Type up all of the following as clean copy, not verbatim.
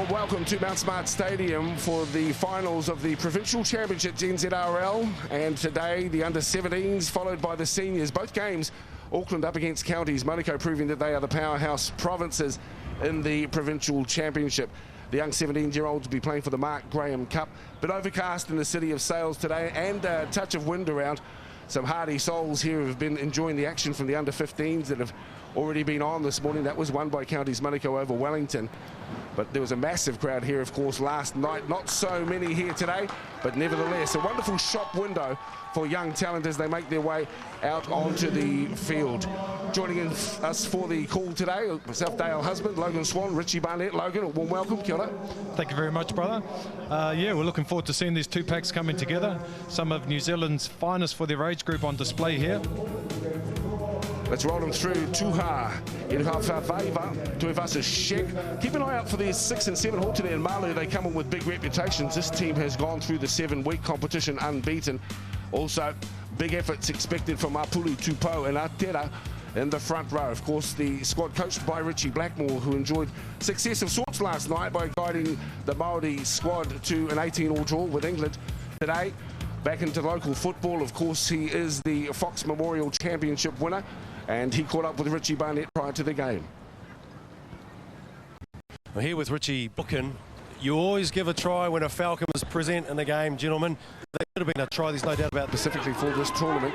Well, welcome to Mount Smart Stadium for the finals of the Provincial Championships NZRL, and today the under-17s followed by the seniors. Both games, Auckland up against counties, Manukau proving that they are the powerhouse provinces in the Provincial Championship. The young 17-year-olds will be playing for the Mark Graham Cup. Bit overcast in the city of Sales today and a touch of wind around. Some hardy souls here have been enjoying the action from the under-15s that have already been on this morning. That was won by Counties Manukau over Wellington. But there was a massive crowd here, of course, last night. Not so many here today, but nevertheless, a wonderful shop window for young talent as they make their way out onto the field. Joining us for the call today, myself, Dale Husband, Logan Swan, Richie Barnett. Logan, a warm welcome. Kia ora. Thank you very much, brother. Yeah, we're looking forward to seeing these two packs coming together. Some of New Zealand's finest for their age group on display here. Let's roll them through. Tuha, Vaiva, Tuivasa Shek. Keep an eye out for these 6 and 7 Hortony and Malu. They come in with big reputations. This team has gone through the 7-week competition unbeaten. Also, big efforts expected from Apulu Tupo and Atera in the front row. Of course, the squad coached by Richie Blackmore, who enjoyed success of sorts last night by guiding the Māori squad to an 18-all draw with England today. Back into local football, of course, he is the Fox Memorial Championship winner, and he caught up with Richie Barnett prior to the game. Well, here with Richie Bookin, you always give a try when a Falcon is present in the game, gentlemen. There could have been a try, there's no doubt about that. Specifically for this tournament.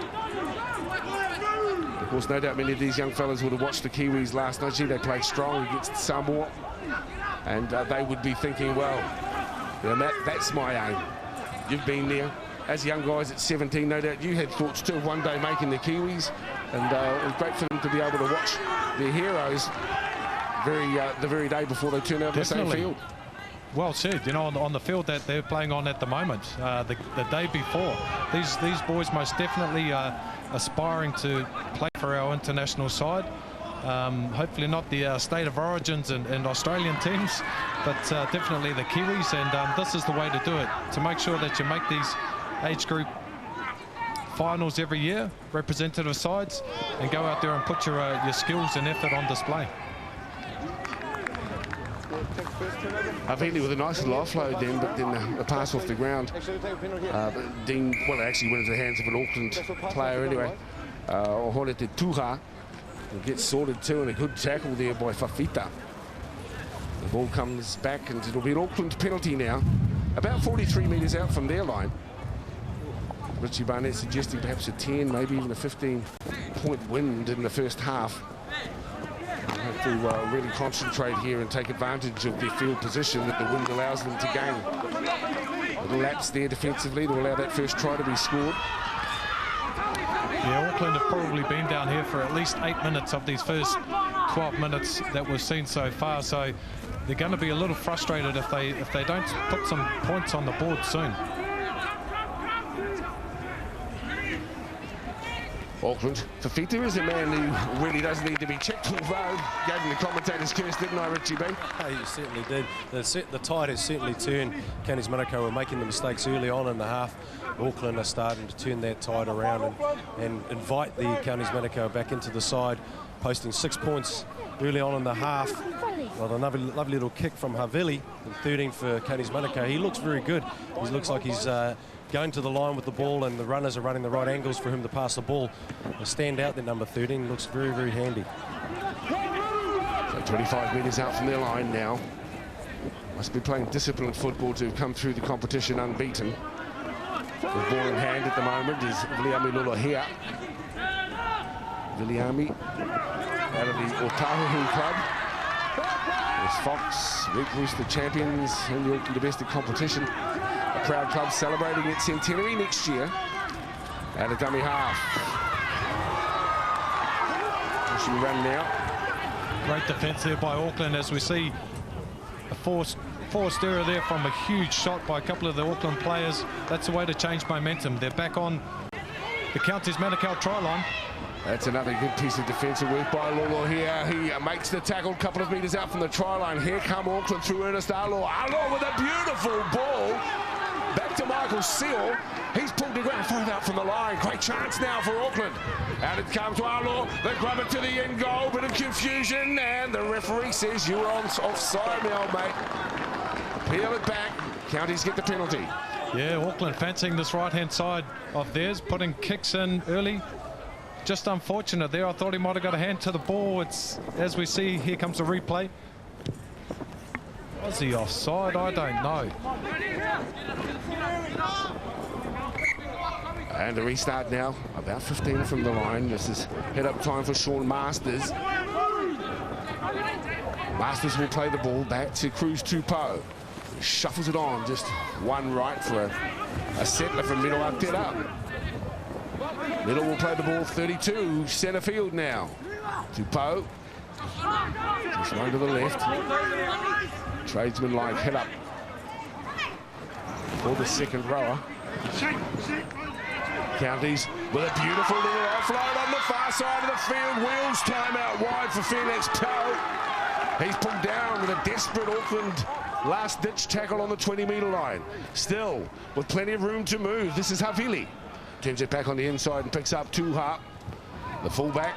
Of course, no doubt many of these young fellas would have watched the Kiwis last night. They played strong against Samoa, and they would be thinking, well, you know, that's my aim. You've been there. As young guys at 17, no doubt you had thoughts too of one day making the Kiwis, and it was great for them to be able to watch their heroes the very day before they turn out on the same field. Well said. You know, on the field that they're playing on at the moment, the day before, these boys most definitely are aspiring to play for our international side. Hopefully not the state of origins and Australian teams, but definitely the Kiwis, and this is the way to do it, to make sure that you make these age group finals every year, representative sides, and go out there and put your skills and effort on display. Havili with a nice little offload then, but then a pass off the ground. Dean, well, it actually went into the hands of an Auckland player anyway. Ohorete Tuha gets sorted too, and a good tackle there by Fafita. The ball comes back, and it'll be an Auckland penalty now, about 43 metres out from their line. Richie Barnett suggesting perhaps a 10, maybe even a 15-point wind in the first half. They have to really concentrate here and take advantage of their field position that the wind allows them to gain. A little lapse there defensively to allow that first try to be scored. Yeah, Auckland have probably been down here for at least 8 minutes of these first 12 minutes that we've seen so far, so they're going to be a little frustrated if they don't put some points on the board soon. Auckland. Fafita is a man who really does need to be checked, although gave him the commentator's curse, didn't I, Richie B? Oh, you certainly did. The tide has certainly turned. Counties Manukau were making the mistakes early on in the half. Auckland are starting to turn that tide around and invite the Counties Manukau back into the side, posting 6 points early on in the half. Well, another lovely little kick from Havili, 13 for Counties Manukau. He looks very good. He looks like he's going to the line with the ball, and the runners are running the right angles for him to pass the ball. Stand out, that number 13 looks very, very handy. So 25 metres out from their line now. Must be playing disciplined football to come through the competition unbeaten. The ball in hand at the moment is Viliami Lulohea. Viliami out of the Otahuhu club. There's Fox, Red Rooster champions in the Auckland domestic competition. A proud club celebrating its centenary next year. Out of dummy half. Pushing run now. Great defence there by Auckland, as we see a forced error there from a huge shot by a couple of the Auckland players. That's the way to change momentum. They're back on the Counties Manukau try line. That's another good piece of defensive work by Lolo here. He makes the tackle a couple of metres out from the try line. Here come Auckland through Ernest Arlo. Arlo with a beautiful ball. Back to Michael Seal. He's pulled the ground further out from the line. Great chance now for Auckland. Out it comes to Arlo. They grab it to the end goal. Bit of confusion. And the referee says you were offside, my old mate. peel it back. Counties get the penalty. Yeah, Auckland fancying this right-hand side of theirs, putting kicks in early. Just unfortunate there. I thought he might have got a hand to the ball. It's, as we see, here comes the replay. Was he offside? I don't know. And a restart now, about 15 from the line. This is head-up time for Sean Masters. Masters will play the ball back to Cruz Tupou. Shuffles it on, just one right for a settler from middle up, dead up. Middle will play the ball 32, centre field now. Tupou. Just one to the left. Tradesman like head up for the second rower. Counties with a beautiful little offload on the far side of the field. Wheels time out wide for Felix Poe. He's pulled down with a desperate Auckland last-ditch tackle on the 20-metre line. Still, with plenty of room to move, this is Havili. Turns it back on the inside and picks up Tuha. The fullback,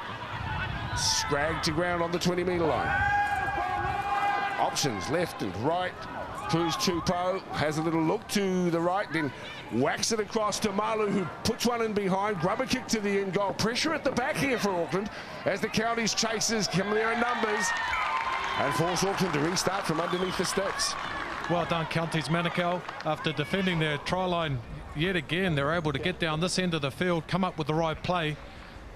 scragged to ground on the 20-metre line. Options left and right. Cruz Tupou has a little look to the right, then whacks it across to Malu, who puts one in behind. Grubber kick to the end goal. Pressure at the back here for Auckland as the Counties chasers come there in numbers and force Auckland to restart from underneath the sticks. Well done, Counties Manukau. After defending their try line yet again, they're able to get down this end of the field, come up with the right play.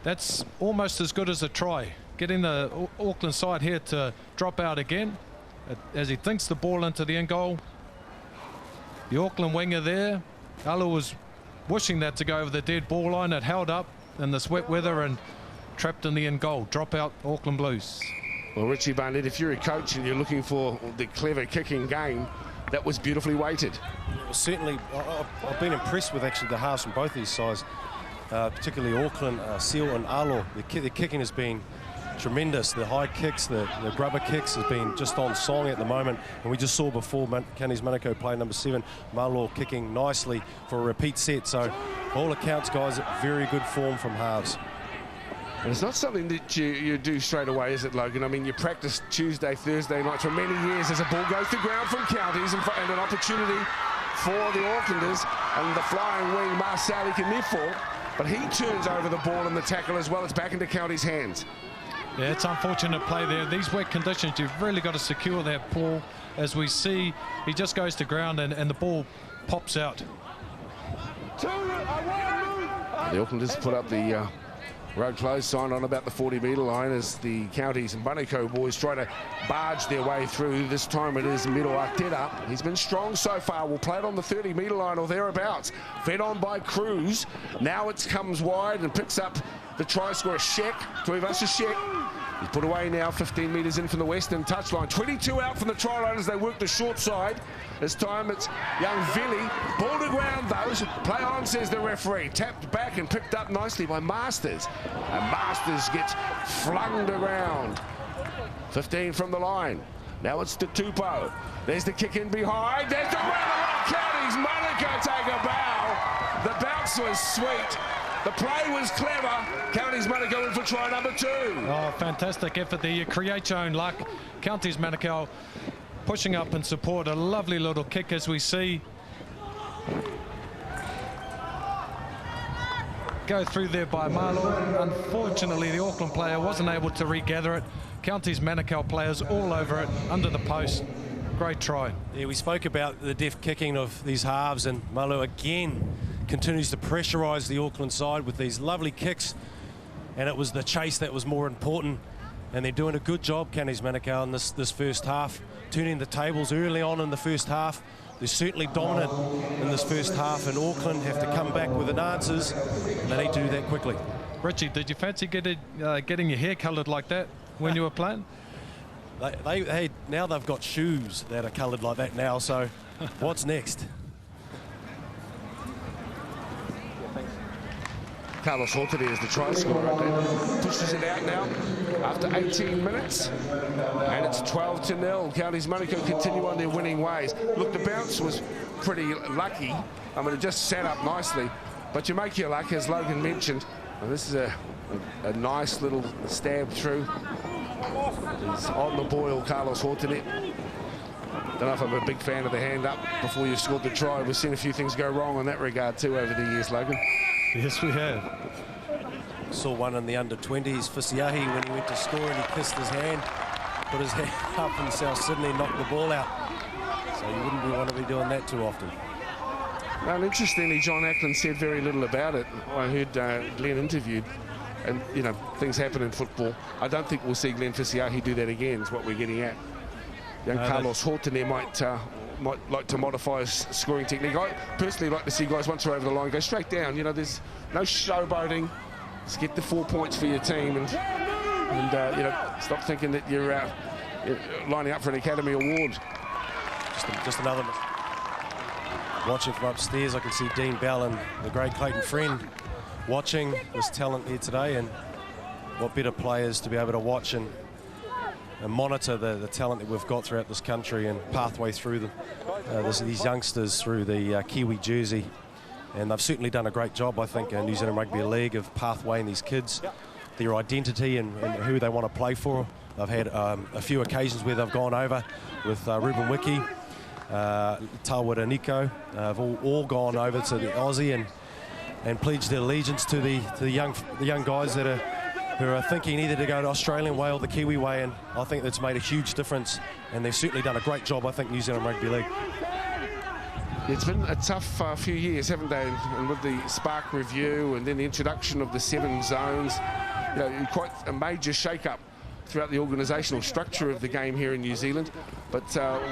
That's almost as good as a try. Getting the Auckland side here to drop out again as he thinks the ball into the end goal. The Auckland winger there, Alu was wishing that to go over the dead ball line. It held up in this wet weather and trapped in the end goal. Drop out Auckland Blues. Well, Richie Barnett, if you're a coach and you're looking for the clever kicking game, that was beautifully weighted. Well, certainly, I've been impressed with actually the halves from both these sides, particularly Auckland, Seal and Alo. The kicking has been tremendous. The high kicks, the grubber kicks has been just on song at the moment. And we just saw before Counties Manukau play number 7, Malo kicking nicely for a repeat set. So, by all accounts, guys, very good form from halves. And it's not something that you do straight away, is it, Logan? I mean, you practice Tuesday, Thursday nights for many years as a ball goes to ground from Counties and an opportunity for the Aucklanders and the flying wing Marcel Ikanifo. But he turns over the ball and the tackle as well. It's back into Counties' hands. Yeah, it's unfortunate play there. These wet conditions, you've really got to secure that ball. As we see, he just goes to ground and the ball pops out. The Aucklanders put up the road closed sign on about the 40-metre line as the Counties and Manukau boys try to barge their way through. This time it is middle Arteta. He's been strong so far. We'll play it on the 30-metre line or thereabouts. Fed on by Cruz. Now it comes wide and picks up the try scorer, Sheck. Tuivasa Sheck. He's put away now, 15 metres in from the western touchline. 22 out from the try line as they work the short side. This time it's young Vili. Ball to ground, though. Play on, says the referee. Tapped back and picked up nicely by Masters. And Masters gets flung to ground. 15 from the line. Now it's to Tupou. There's the kick in behind. There's the run-along. Counties Manukau take a bow. The bounce was sweet. The play was clever. Counties Manukau in for try number 2. Oh, fantastic effort there. You create your own luck. Counties Manukau pushing up and support. A lovely little kick as we see. Go through there by Marlo. Unfortunately, the Auckland player wasn't able to regather it. Counties Manukau players all over it, under the post. Great try. Yeah, we spoke about the deft kicking of these halves, and Malu again continues to pressurise the Auckland side with these lovely kicks, and it was the chase that was more important, and they're doing a good job, Counties Manukau, in this first half, turning the tables early on in the first half. They're certainly dominant in this first half, and Auckland have to come back with the answers, and they need to do that quickly. Richie, did you fancy getting your hair coloured like that when you were playing? Now they've got shoes that are coloured like that now, so what's next? Carlos Hortedy is the try scorer. Pushes it out now after 18 minutes. And it's 12-0. Counties Manukau continue on their winning ways. Look, the bounce was pretty lucky. I mean, it just set up nicely. But you make your luck, as Logan mentioned. Well, this is a nice little stab through. He's on the boil, Carlos Hortedy. Don't know if I'm a big fan of the hand up before you've scored the try. We've seen a few things go wrong in that regard too over the years, Logan. Yes, we have. Saw one in the under-20s, Fisiahi, when he went to score and he kissed his hand, put his hand up in South Sydney, knocked the ball out. So you wouldn't want to be doing that too often. Well, interestingly, John Auckland said very little about it. I heard Glenn interviewed, and, you know, things happen in football. I don't think we'll see Glenn Fisiahi do that again, is what we're getting at. Young Carlos Horton there might like to modify his scoring technique. I personally like to see guys, once they're over the line, go straight down. You know, there's no showboating. Just get the 4 points for your team, and you know, stop thinking that you're lining up for an Academy Award. Just another. Watching from upstairs, I can see Dean Bell and the great Clayton Friend watching this talent here today, and what better players to be able to watch and monitor the talent that we've got throughout this country and pathway through them. These youngsters through the Kiwi jersey. And they've certainly done a great job, I think, in New Zealand Rugby League of pathwaying these kids, their identity and who they want to play for. I've had a few occasions where they've gone over with Ruben Wiki, Tawara Nico. Have all gone over to the Aussie and pledged their allegiance to the young guys that who are thinking either to go to Australian way or the Kiwi way. And I think that's made a huge difference. And they've certainly done a great job, I think, New Zealand Rugby League. It's been a tough few years, haven't they? And with the Spark review and then the introduction of the 7 zones, you know, quite a major shake-up throughout the organisational structure of the game here in New Zealand. But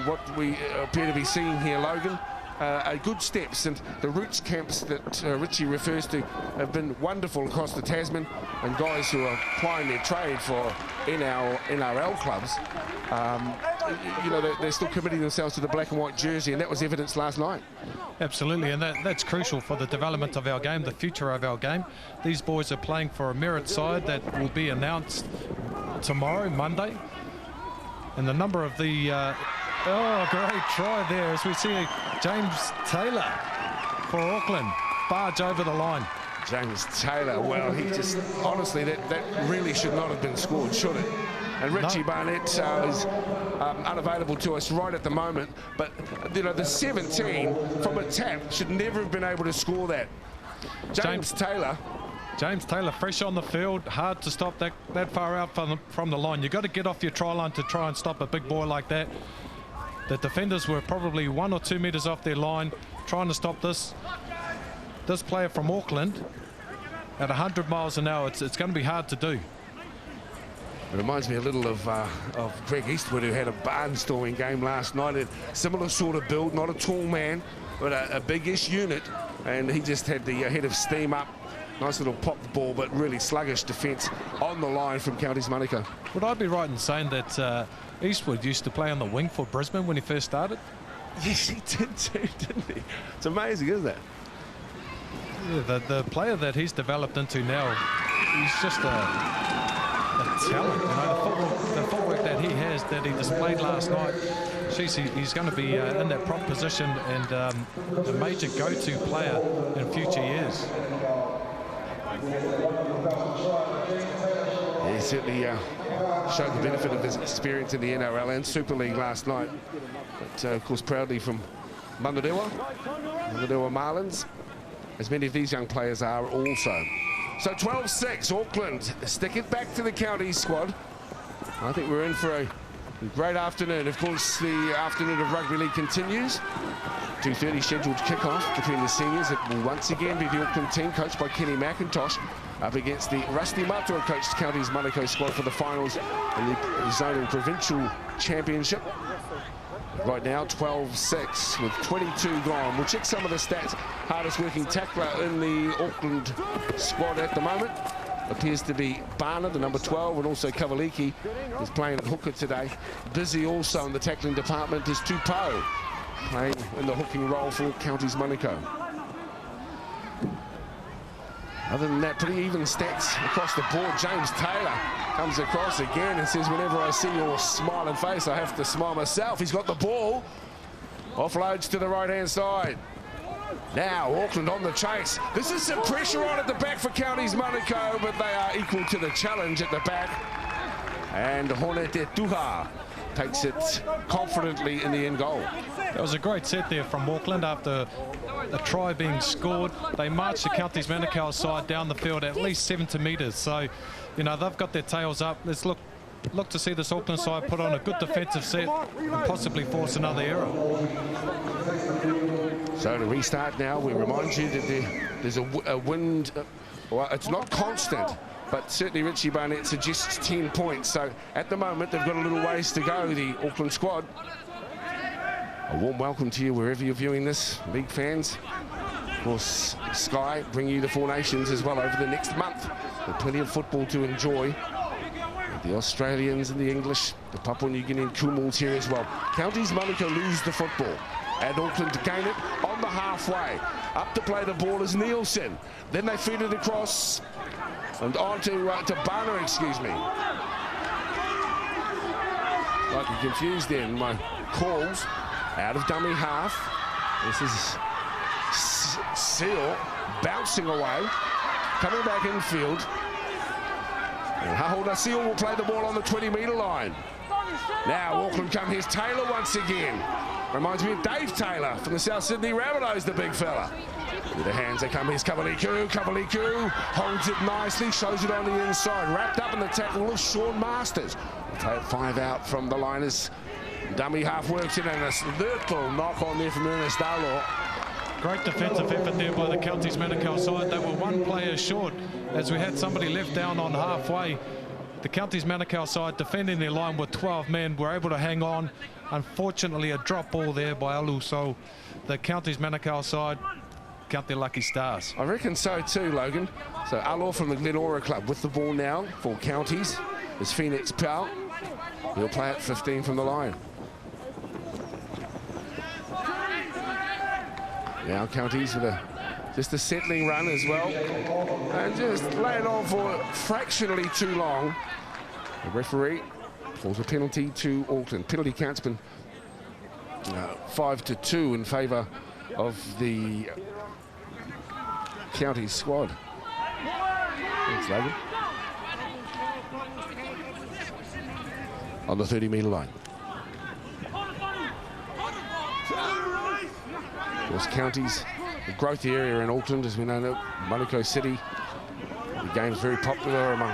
what we appear to be seeing here, Logan, are good steps, and the roots camps that Richie refers to have been wonderful across the Tasman, and guys who are applying their trade for NRL clubs. You know, they're still committing themselves to the black and white jersey, and that was evidenced last night. Absolutely, and that's crucial for the development of our game, the future of our game. These boys are playing for a merit side that will be announced tomorrow, Monday. And the number of the... oh, great try there as we see James Taylor for Auckland barge over the line. James Taylor, well, he just... Honestly, that really should not have been scored, should it? And Richie Barnett is unavailable to us right at the moment. But, you know, the 17 from a tap should never have been able to score that. James Taylor, fresh on the field, hard to stop that far out from the line. You've got to get off your try line to try and stop a big boy like that. The defenders were probably 1 or 2 metres off their line trying to stop this player from Auckland at 100 miles an hour. It's going to be hard to do. It reminds me a little of Greg Eastwood, who had a barnstorming game last night. A similar sort of build, not a tall man, but a big-ish unit. And he just had the head of steam up. Nice little pop ball, but really sluggish defence on the line from Counties Manukau. Would I be right in saying that Eastwood used to play on the wing for Brisbane when he first started? Yes, he did too, didn't he? It's amazing, isn't it? Yeah, the player that he's developed into now, he's just a talent. You know, the footwork that he has, that he displayed last night, he's going to be in that prop position and a major go-to player in future years. He certainly showed the benefit of his experience in the NRL and Super League last night. But, of course, proudly from Manurewa Marlins, as many of these young players are also. So 12-6, Auckland stick it back to the Counties squad. I think we're in for a great afternoon. Of course, the afternoon of rugby league continues. 2:30 scheduled kickoff between the seniors. It will once again be the Auckland team, coached by Kenny McIntosh, up against the Rusty Matua-coached Counties Manukau squad for the finals in the Zonal Provincial Championship. Right now, 12-6 with 22 gone. We'll check some of the stats. Hardest working tackler in the Auckland squad at the moment appears to be Barner, the number 12, and also Kavaliki is playing at hooker today. Busy also in the tackling department is Tupou, playing in the hooking role for Counties Manukau. Other than that, pretty even stats across the board. James Taylor comes across again and says, whenever I see your smiling face, I have to smile myself. He's got the ball. Offloads to the right-hand side. Now, Auckland on the chase. This is some pressure on at the back for Counties Manukau, but they are equal to the challenge at the back. And Hone Te Tuha takes it confidently in the end goal. That was a great set there from Auckland. After a try being scored, they marched the Counties Manukau side down the field at least 70 metres. So, you know, they've got their tails up. Let's look to see this Auckland side put on a good defensive set and possibly force another error. So to restart now, we remind you that there's a wind. Well, it's not constant, but certainly Richie Barnett suggests 10 points. So at the moment, they've got a little ways to go, the Auckland squad. A warm welcome to you wherever you're viewing this, league fans. Of course, Sky bring you the Four Nations as well over the next month. With plenty of football to enjoy. The Australians and the English, the Papua New Guinean Kumals here as well. Counties Manukau lose the football. And Auckland gain it on the halfway. Up to play the ball is Nielsen. Then they feed it across and on to Barner, excuse me. Slightly confused there in my calls. Out of dummy half. This is Seal bouncing away. Coming back infield. And Hahona Seal will play the ball on the 20-metre line. Now Auckland come. Here's Taylor once again. Reminds me of Dave Taylor from the South Sydney Rabbitohs, the big fella. With the hands they come. Here's Kavaliku. Kavaliku holds it nicely, shows it on the inside. Wrapped up in the tackle of Sean Masters. We'll play it 5 out from the liners. Dummy half works in, and a little knock on there from Ernest Darlaw. Great defensive effort there by the Counties Manukau side. They were one player short as we had somebody left down on halfway. The Counties Manukau side defending their line with 12 men were able to hang on. Unfortunately, a drop ball there by Alu. So the Counties Manukau side count their lucky stars. I reckon so too, Logan. So Alu from the Glenora Club with the ball now for Counties is Phoenix Powell. He'll play at 15 from the line. Now Counties with just a settling run as well, and just laying on for fractionally too long. The referee calls a penalty to Auckland. Penalty count's been 5-2 in favour of the Counties squad. Thanks, Logan. On the 30-metre line. Of course, Counties, the growth area in Auckland, as we know, Manukau City. The game's very popular among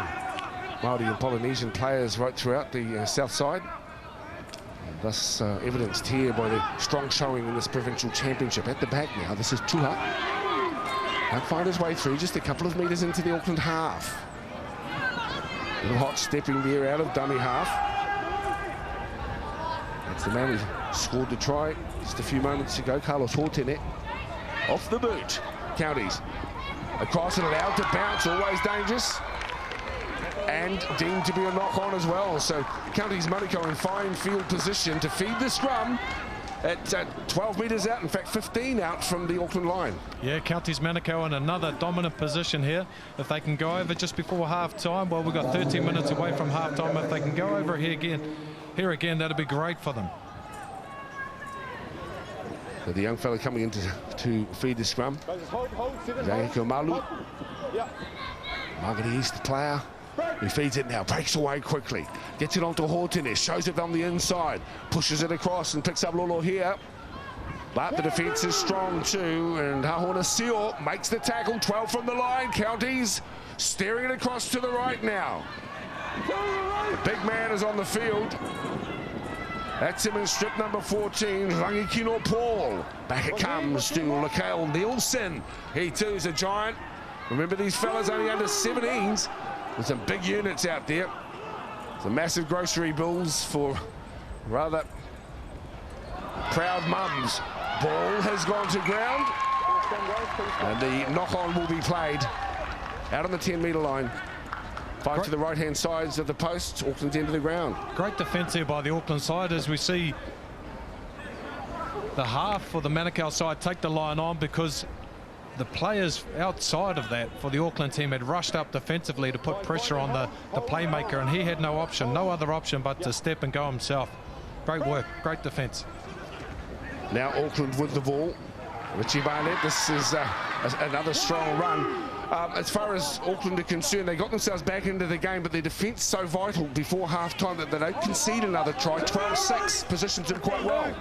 Māori and Polynesian players right throughout the south side. And thus evidenced here by the strong showing in this provincial championship. At the back now, this is Tuha. Can't find his way through, just a couple of metres into the Auckland half. Little hot stepping there out of dummy half. That's the man who scored the try just a few moments ago, Carlos Hortenet. Off the boot, Counties. Across and allowed to bounce, always dangerous. And deemed to be a knock-on as well. So Counties Manukau in fine field position to feed the scrum at 12 metres out, in fact 15 out from the Auckland line. Yeah, Counties Manukau in another dominant position here. If they can go over just before half-time, well, we've got 13 minutes away from half-time. If they can go over here again, that'd be great for them. So the young fella coming in to feed the scrum. Zayako Malu. Margaret East, the player. He feeds it now, breaks away quickly. Gets it onto Hortenes, shows it on the inside. Pushes it across and picks up Lolo here. But the defence is strong too, and Hahona Seal makes the tackle, 12 from the line. Counties steering it across to the right now. The big man is on the field. That's him in strip number 14, Rangikino Paul. Back it comes to Lakael Nielsen. He too is a giant. Remember, these fellas only under 17s. With some big units out there. Some massive grocery bills for rather proud mums. Ball has gone to ground. And the knock-on will be played out on the 10-metre line. 5 to the right-hand sides of the posts, Auckland's into the ground. Great defence here by the Auckland side as we see the half for the Manukau side take the line on, because the players outside of that for the Auckland team had rushed up defensively to put pressure on the playmaker, and he had no other option but to step and go himself. Great work, great defence. Now Auckland with the ball. Richie Barnett, this is another strong run. as far as Auckland are concerned, they got themselves back into the game, but their defence so vital before half-time that they don't concede another try. 12-6 positions them quite well.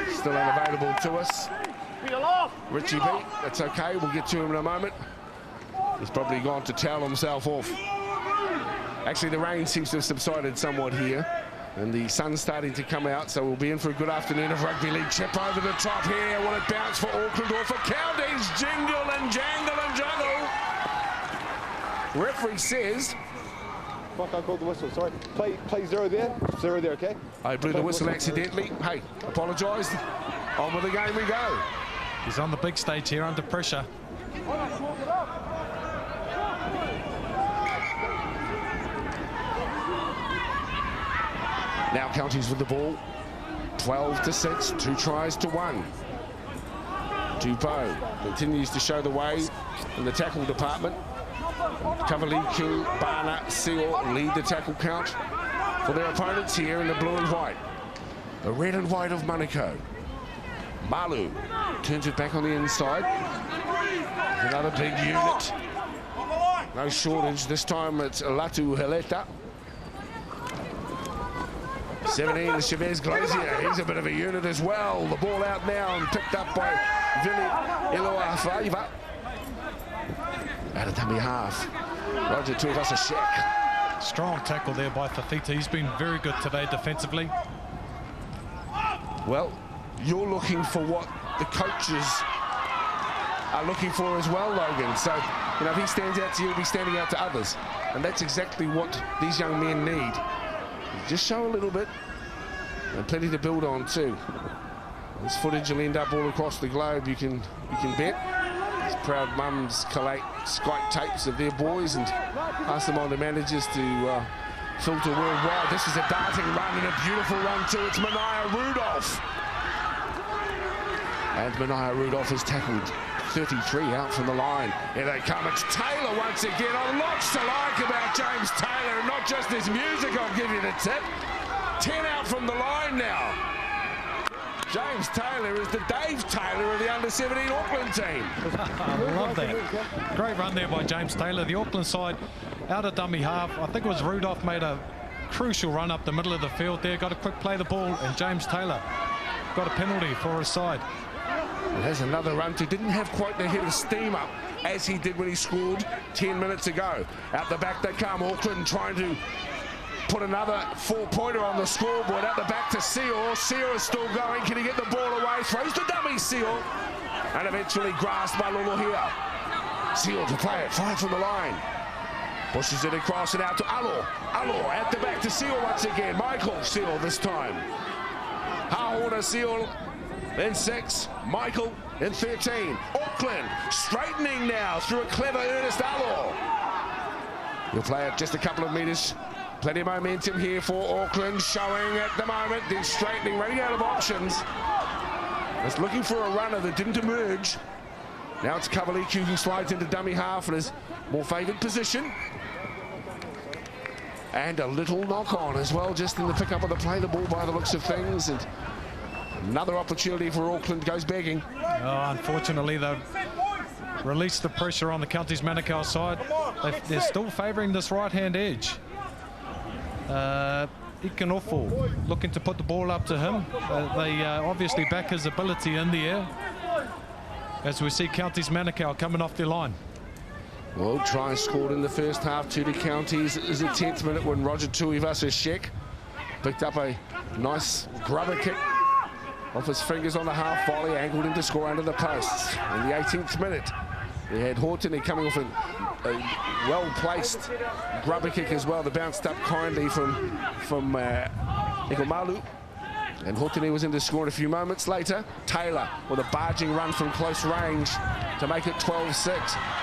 Still unavailable to us. Richie B, that's okay, we'll get to him in a moment. He's probably gone to towel himself off. Actually, the rain seems to have subsided somewhat here, and the sun's starting to come out, so we'll be in for a good afternoon of rugby league. Chip over the top here. Will it bounce for Auckland or for Counties? Jingle and jangle and juggle. Referee says... Fuck, I called the whistle, sorry. Play zero there, okay? I blew the whistle accidentally. Hey, apologise. On with the game we go. He's on the big stage here under pressure. Now Counties with the ball. 12-6, 2 tries to 1. Tupou continues to show the way in the tackle department. Kavaliku, Bana, Seal lead the tackle count for their opponents here in the blue and white. The red and white of Manukau. Malu turns it back on the inside. Another big unit. No shortage. This time it's Latu Heleta. 17, Chavez Glazier. He's a bit of a unit as well. The ball out now and picked up by Vili Iloa-Faiva. Out of dummy half. Roger Tuivasa-Sheck. Strong tackle there by Fafita. He's been very good today defensively. Well, you're looking for what the coaches are looking for as well, Logan. So, you know, if he stands out to you, he'll be standing out to others. And that's exactly what these young men need. Just show a little bit, and plenty to build on too. This footage will end up all across the globe, you can bet. These proud mums collate Skype tapes of their boys and pass them on to managers to filter worldwide. This is a darting run and a beautiful run too. It's Mania Rudolph. And Mania Rudolph is tackled 33 out from the line. Here they come. It's Taylor once again. Oh, lots to like about James Taylor, and not just his music, I'll give you the tip. 10 out from the line now. James Taylor is the Dave Taylor of the under-17 Auckland team. I love that. Great run there by James Taylor. The Auckland side out of dummy half. I think it was Rudolph made a crucial run up the middle of the field there. Got a quick play the ball, and James Taylor got a penalty for his side. There's another run too. Didn't have quite the hit of steam up as he did when he scored 10 minutes ago. Out the back they come. Auckland trying to put another 4-pointer on the scoreboard. Out the back to Seal. Seal is still going. Can he get the ball away? Throws the dummy Seal. And eventually grasped by Lulu here. Seal to play it. 5 from the line. Pushes it across and out to Alo. Alo at the back to Seal once again. Michael Seal this time. Hahorna Seal in 6, Michael in 13. Auckland straightening now through a clever Ernest Alo. He'll play it just a couple of metres. Plenty of momentum here for Auckland, showing at the moment, then straightening, running out of options. Just looking for a runner that didn't emerge. Now it's Kavaliku who slides into dummy half and is more favoured position. And a little knock on as well, just in the pickup of the play, the ball by the looks of things. And another opportunity for Auckland goes begging. Oh, unfortunately, they've released the pressure on the Counties Manukau side. They're still favouring this right-hand edge. Ikanofu looking to put the ball up to him. They obviously back his ability in the air. As we see Counties Manukau coming off their line. Well, try scored in the first half, 2 to Counties. It was the 10th minute when Roger Tuivasa-Sheck picked up a nice grubber kick off his fingers on the half volley, angled him to score under the posts. In the 18th minute, we had Hortony coming off a well-placed grubber kick as well. The bounced up kindly from Ikomalu. And Hortony was in to score a few moments later. Taylor with a barging run from close range to make it 12-6.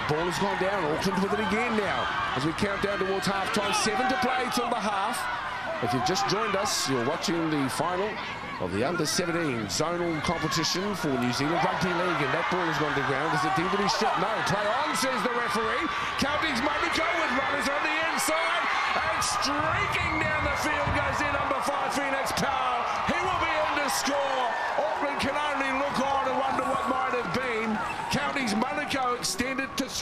Ball has gone down. Auckland with it again now as we count down towards half-time. 7 to play till the half. If you've just joined us, you're watching the final of the under-17 zonal competition for New Zealand Rugby League, and that ball has gone to ground. Is it deemed to be stripped? No, play on, says the referee. Counties Manukau with runners on the inside, and streaking down the field goes in number 5, Phoenix Powell. He will be in to score.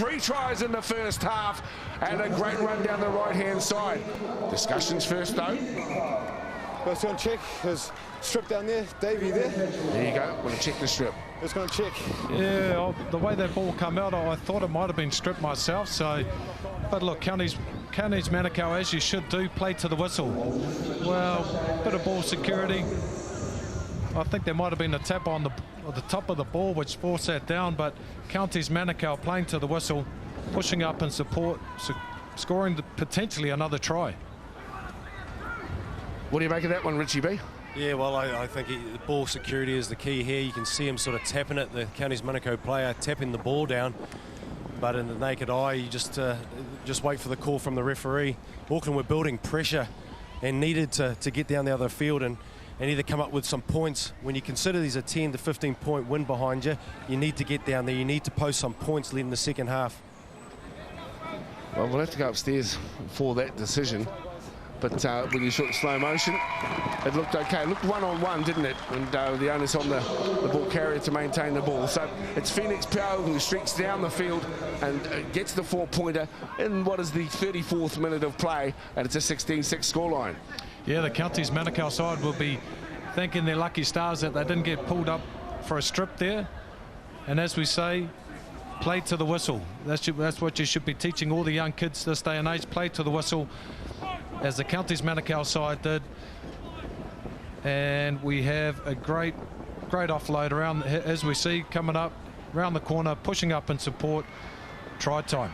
3 tries in the first half and a great run down the right-hand side. Discussions first, though. Just going to check his strip down there. Davey there. There you go. Want to check the strip. Just going to check. Yeah, the way that ball come out, I thought it might have been stripped myself. So, but look, Counties Manukau, as you should do, play to the whistle. Well, bit of ball security. I think there might have been a tap on the top of the ball which forced that down, but Counties Manukau playing to the whistle, pushing up and support, scoring potentially another try. What do you make of that one, Richie B? Yeah, well, I think the ball security is the key here. You can see him sort of tapping it, the Counties Manukau player tapping the ball down. But in the naked eye, you just wait for the call from the referee. Auckland were building pressure and needed to get down the other field and either come up with some points. When you consider there's a 10 to 15 point win behind you, you need to get down there. You need to post some points late in the second half. Well, we'll have to go upstairs for that decision. But when you saw it slow motion, it looked okay. It looked one-on-one, didn't it? And the onus on the ball carrier to maintain the ball. So it's Phoenix Pau who streaks down the field and gets the 4-pointer in what is the 34th minute of play, and it's a 16-6 scoreline. Yeah, the Counties Manukau side will be thanking their lucky stars that they didn't get pulled up for a strip there. And as we say, play to the whistle. That's what you should be teaching all the young kids this day and age. Play to the whistle, as the Counties Manukau side did. And we have a great offload around, as we see, coming up around the corner, pushing up and support. Try time.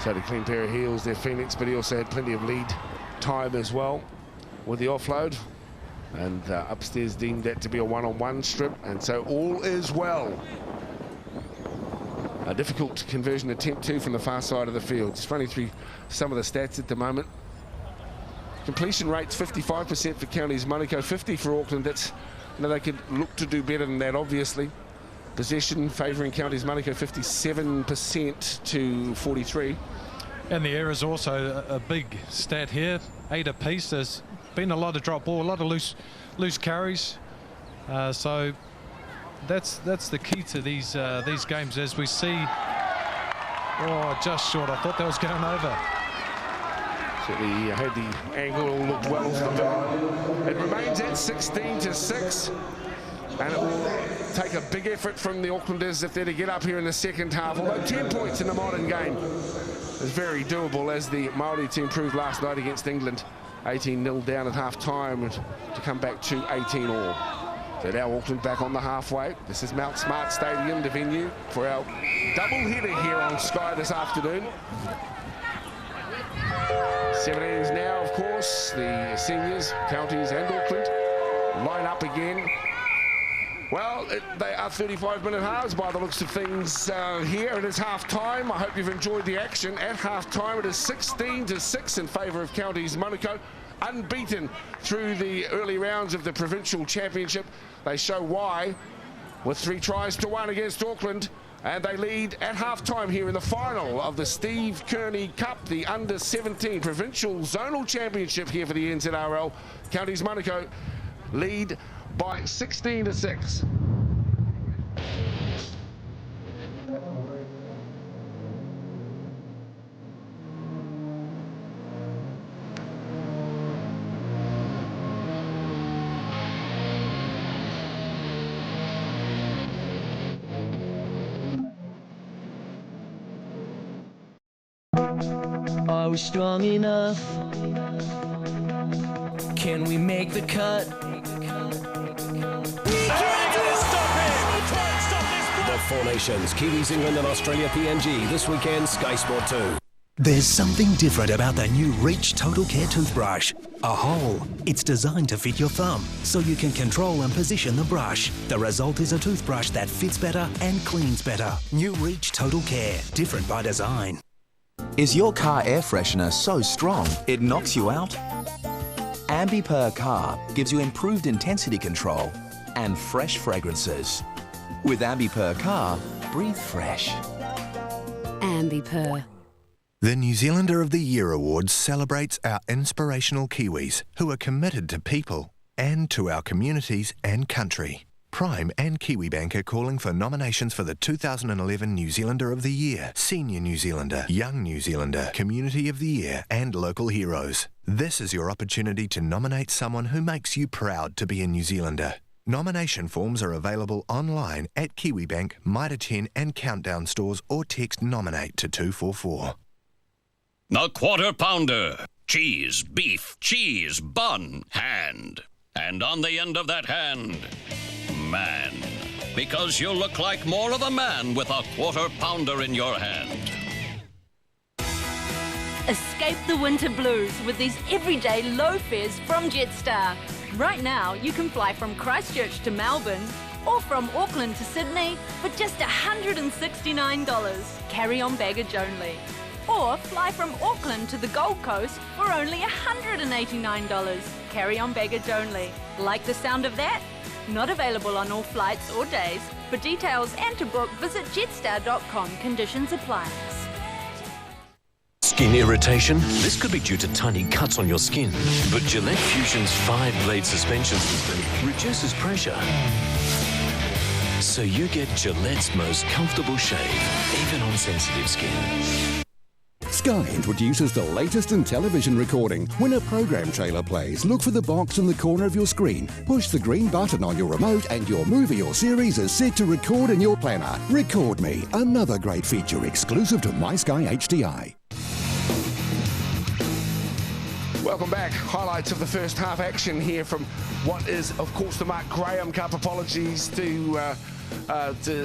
So a clean pair of heels there, Phoenix, but he also had plenty of lead time as well with the offload. And upstairs deemed that to be a one-on-one strip, and so all is well. A difficult conversion attempt too from the far side of the field. Just running through some of the stats at the moment. Completion rates 55% for Counties Manukau, 50 for Auckland. That's, you know, they could look to do better than that, obviously. Possession favouring Counties Manukau, 57% to 43. And the errors also a big stat here, 8 apiece. There's been a lot of drop ball, a lot of loose carries. So that's the key to these games, as we see. Oh, just short. I thought that was going over. Certainly had the angle, all looked well off the ball. It remains at 16-6, and it will take a big effort from the Aucklanders if they're to get up here in the second half. Although 10 points in the modern game is very doable, as the Māori team proved last night against England. 18-0 down at half-time to come back to 18 all. So now Auckland back on the halfway. This is Mount Smart Stadium, the venue for our double-header here on Sky this afternoon. 17s now, of course, the seniors, Counties and Auckland, line up again. Well, they are 35-minute halves by the looks of things here. It is half-time. I hope you've enjoyed the action. At half-time, it is 16-6 in favour of Counties Manukau. Unbeaten through the early rounds of the Provincial Championship. They show why, with 3 tries to 1 against Auckland. And they lead at half-time here in the final of the Steve Kearney Cup, the Under-17 Provincial Zonal Championship here for the NZRL. Counties Manukau lead by 16-6. Are we strong enough? Can we make the cut? The Four Nations, Kiwis, England and Australia PNG this weekend, Sky Sport 2. There's something different about the new Reach Total Care toothbrush. A hole. It's designed to fit your thumb, so you can control and position the brush. The result is a toothbrush that fits better and cleans better. New Reach Total Care. Different by design. Is your car air freshener so strong it knocks you out? Ambi Per Car gives you improved intensity control and fresh fragrances. With Ambi Per Car, breathe fresh. Ambi Per. The New Zealander of the Year Awards celebrates our inspirational Kiwis who are committed to people and to our communities and country. Prime and Kiwibank are calling for nominations for the 2011 New Zealander of the Year, Senior New Zealander, Young New Zealander, Community of the Year and Local Heroes. This is your opportunity to nominate someone who makes you proud to be a New Zealander. Nomination forms are available online at Kiwibank, Mitre 10 and Countdown stores or text NOMINATE to 244. The Quarter Pounder. Cheese, beef, cheese, bun, hand. And on the end of that hand, man. Because you look like more of a man with a Quarter Pounder in your hand. Escape the winter blues with these everyday low fares from Jetstar. Right now, you can fly from Christchurch to Melbourne or from Auckland to Sydney for just $169, carry-on baggage only. Or fly from Auckland to the Gold Coast for only $189, carry-on baggage only. Like the sound of that? Not available on all flights or days. For details and to book, visit jetstar.com. Conditions apply. Skin irritation? This could be due to tiny cuts on your skin. But Gillette Fusion's 5-blade suspension system reduces pressure. So you get Gillette's most comfortable shave, even on sensitive skin. Sky introduces the latest in television recording. When a program trailer plays, look for the box in the corner of your screen. Push the green button on your remote and your movie or series is set to record in your planner. Record Me, another great feature exclusive to My Sky HDI. Welcome back. Highlights of the first half action here from what is, of course, the Mark Graham Cup. Apologies to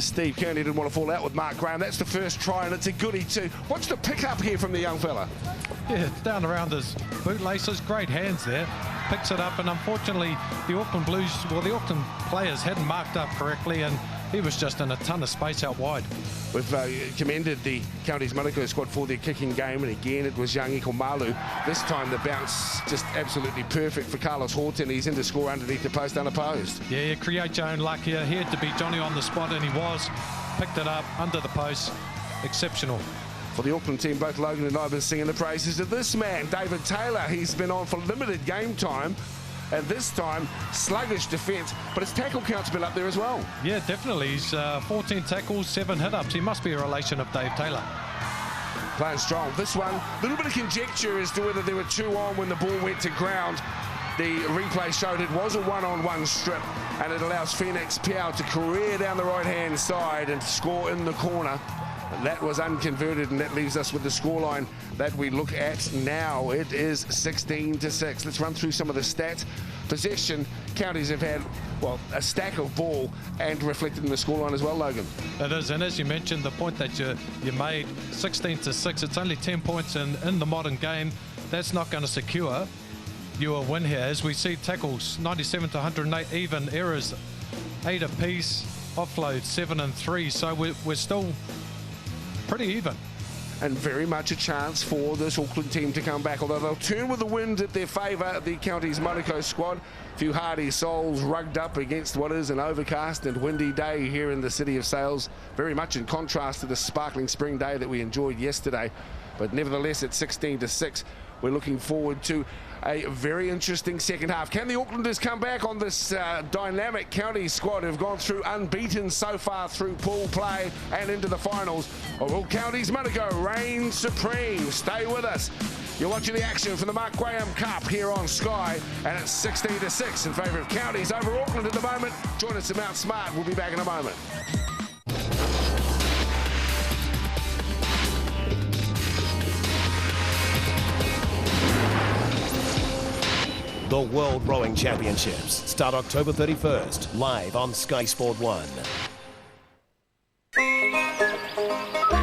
Steve Kearney. Didn't want to fall out with Mark Graham. That's the first try, and it's a goodie too. What's the pick-up here from the young fella? Yeah, down around his bootlaces. Great hands there. Picks it up, and unfortunately, the Auckland Auckland players hadn't marked up correctly, and he was just in a ton of space out wide. We've commended the Counties Manukau squad for their kicking game, and again it was young Ikomalu. This time the bounce just absolutely perfect for Carlos Horton. He's in to score underneath the post unopposed. Yeah, you create your own luck here. He had to be Johnny on the spot, and he was. Picked it up under the post. Exceptional. For the Auckland team, both Logan and I have been singing the praises of this man, David Taylor. He's been on for limited game time. And this time, sluggish defence, but his tackle count's been up there as well. Yeah, definitely. He's 14 tackles, 7 hit-ups. He must be a relation of Dave Taylor. Playing strong. This one, a little bit of conjecture as to whether there were 2 on when the ball went to ground. The replay showed it was a one-on-one strip, and it allows Phoenix Piao to career down the right-hand side and score in the corner. That was unconverted, and that leaves us with the scoreline that we look at now. It is 16-6. Let's run through some of the stats. Possession, Counties have had, well, a stack of ball, and reflected in the scoreline as well, Logan. It is, and as you mentioned, the point that you made, 16-6, it's only 10 points in the modern game. That's not going to secure you a win here. As we see, tackles 97 to 108, even errors 8 apiece, offload 7 and 3. So we're still pretty even. And very much a chance for this Auckland team to come back, although they'll turn with the wind at their favour, the Counties Manukau squad. A few hardy souls rugged up against what is an overcast and windy day here in the city of Sails, very much in contrast to the sparkling spring day that we enjoyed yesterday. But nevertheless, at 16-6, we're looking forward to a very interesting second half. Can the Aucklanders come back on this dynamic Counties squad who've gone through unbeaten so far through pool play and into the finals? Or will Counties Manukau reign supreme? Stay with us. You're watching the action from the Mark Graham Cup here on Sky, and it's 16-6 in favour of Counties over Auckland at the moment. Join us at Mount Smart. We'll be back in a moment. The World Rowing Championships start October 31st, live on Sky Sport 1.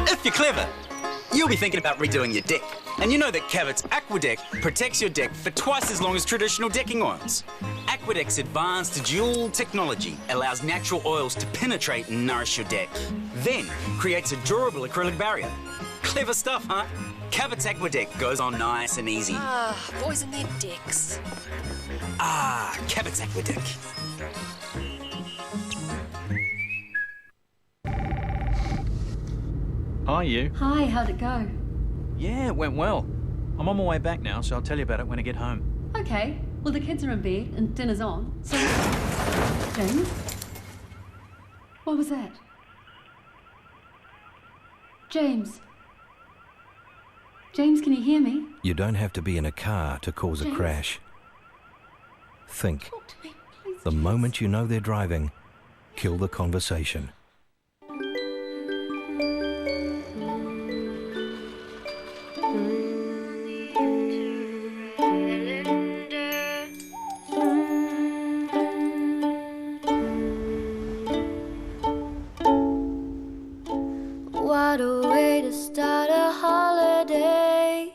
If you're clever, you'll be thinking about redoing your deck. And you know that Cabot's Aquadeck protects your deck for twice as long as traditional decking oils. Aquadeck's advanced dual technology allows natural oils to penetrate and nourish your deck, then creates a durable acrylic barrier. Clever stuff, huh? Cabot's Aquadeck goes on nice and easy. Boys and their decks. Cabot's Aquadeck. Hi, you. Hi, how'd it go? Yeah, it went well. I'm on my way back now, so I'll tell you about it when I get home. Okay. Well, the kids are in bed and dinner's on. So, James, What was that? James? James, can you hear me? You don't have to be in a car to cause a crash. Think. The moment you know they're driving, kill the conversation. What a way to start a holiday,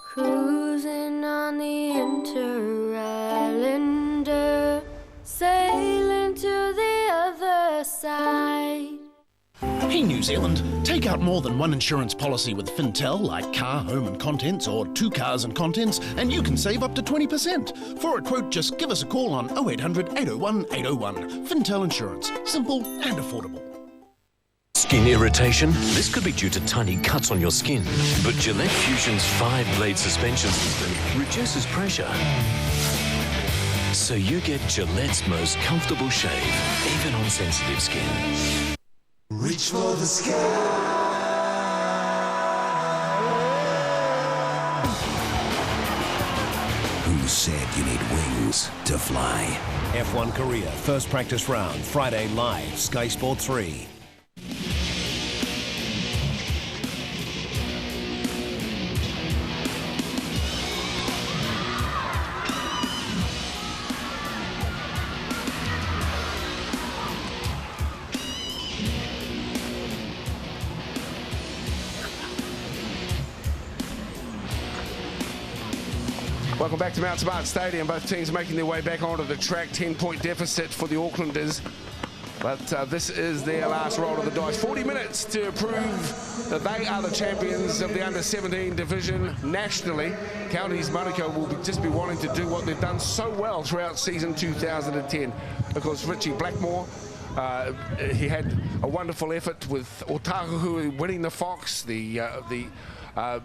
cruising on the Inter-Islander, sailing to the other side. Hey New Zealand, take out more than one insurance policy with Fintel, like car, home and contents, or 2 cars and contents, and you can save up to 20%. For a quote, just give us a call on 0800 801 801. Fintel Insurance, simple and affordable. Skin irritation? This could be due to tiny cuts on your skin. But Gillette Fusion's 5-blade suspension system reduces pressure. So you get Gillette's most comfortable shave, even on sensitive skin. Reach for the sky. Who said you need wings to fly? F1 Korea, first practice round, Friday live, Sky Sport 3. Welcome back to Mount Smart Stadium. Both teams making their way back onto the track. 10-point deficit for the Aucklanders. But this is their last roll of the dice. 40 minutes to prove that they are the champions of the under-17 division nationally. Counties Manukau will just be wanting to do what they've done so well throughout season 2010. Because Richie Blackmore, he had a wonderful effort with Otahu winning the Fox, the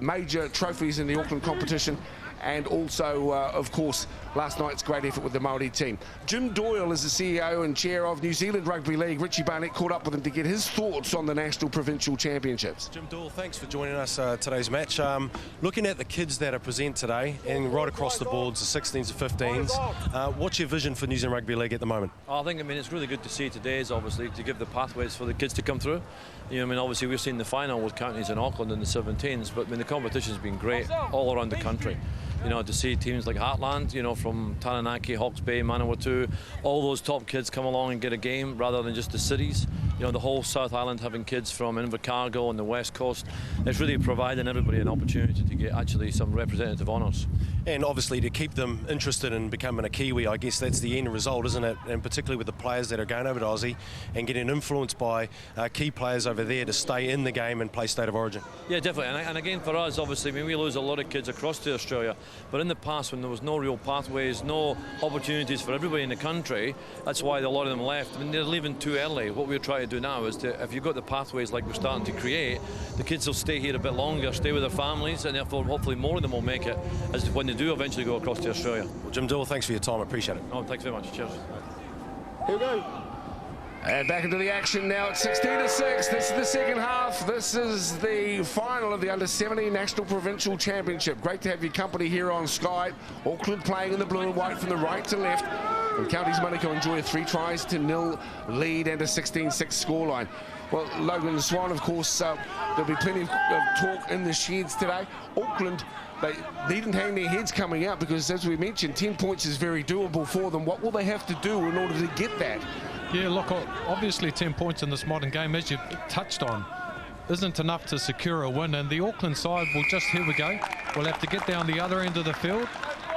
major trophies in the Auckland competition, and also, of course, last night's great effort with the Māori team. Jim Doyle is the CEO and chair of New Zealand Rugby League. Richie Barnett caught up with him to get his thoughts on the National Provincial Championships. Jim Doyle, thanks for joining us today's match. Looking at the kids that are present today and right across the boards, the 16s to 15s, what's your vision for New Zealand Rugby League at the moment? I think, it's really good to see today's, obviously, to give the pathways for the kids to come through. Obviously we've seen the final with Counties in Auckland in the 17s, but the competition's been great all around the country. To see teams like Heartland, from Taranaki, Hawke's Bay, Manawatu, all those top kids come along and get a game rather than just the cities. The whole South Island having kids from Invercargill and the West Coast. It's really providing everybody an opportunity to get actually some representative honours. And obviously to keep them interested in becoming a Kiwi, I guess that's the end result, isn't it? And particularly with the players that are going over to Aussie and getting influenced by key players over there to stay in the game and play State of Origin. Yeah, definitely. And again, for us, obviously, we lose a lot of kids across to Australia. But in the past, when there was no real pathways, no opportunities for everybody in the country, that's why a lot of them left. They're leaving too early. What we're trying to do now is to, if you've got the pathways like we're starting to create, the kids will stay here a bit longer, stay with their families, and therefore hopefully more of them will make it as when they do eventually go across to Australia. Well, Jim Doyle, thanks for your time. I appreciate it. Oh, thanks very much. Cheers. Here we go. And back into the action now at 16-6. This is the second half. This is the final of the Under-17 National Provincial Championship. Great to have your company here on Sky. Auckland playing in the blue and white from the right to left. And Counties Manukau enjoy a 3-0 lead and a 16-6 scoreline. Well, Logan Swan, of course, there'll be plenty of talk in the sheds today. Auckland, they needn't hang their heads coming out because, as we mentioned, 10 points is very doable for them. What will they have to do in order to get that? Yeah, look, obviously 10 points in this modern game, as you've touched on, isn't enough to secure a win. And the Auckland side will just, here we go, will have to get down the other end of the field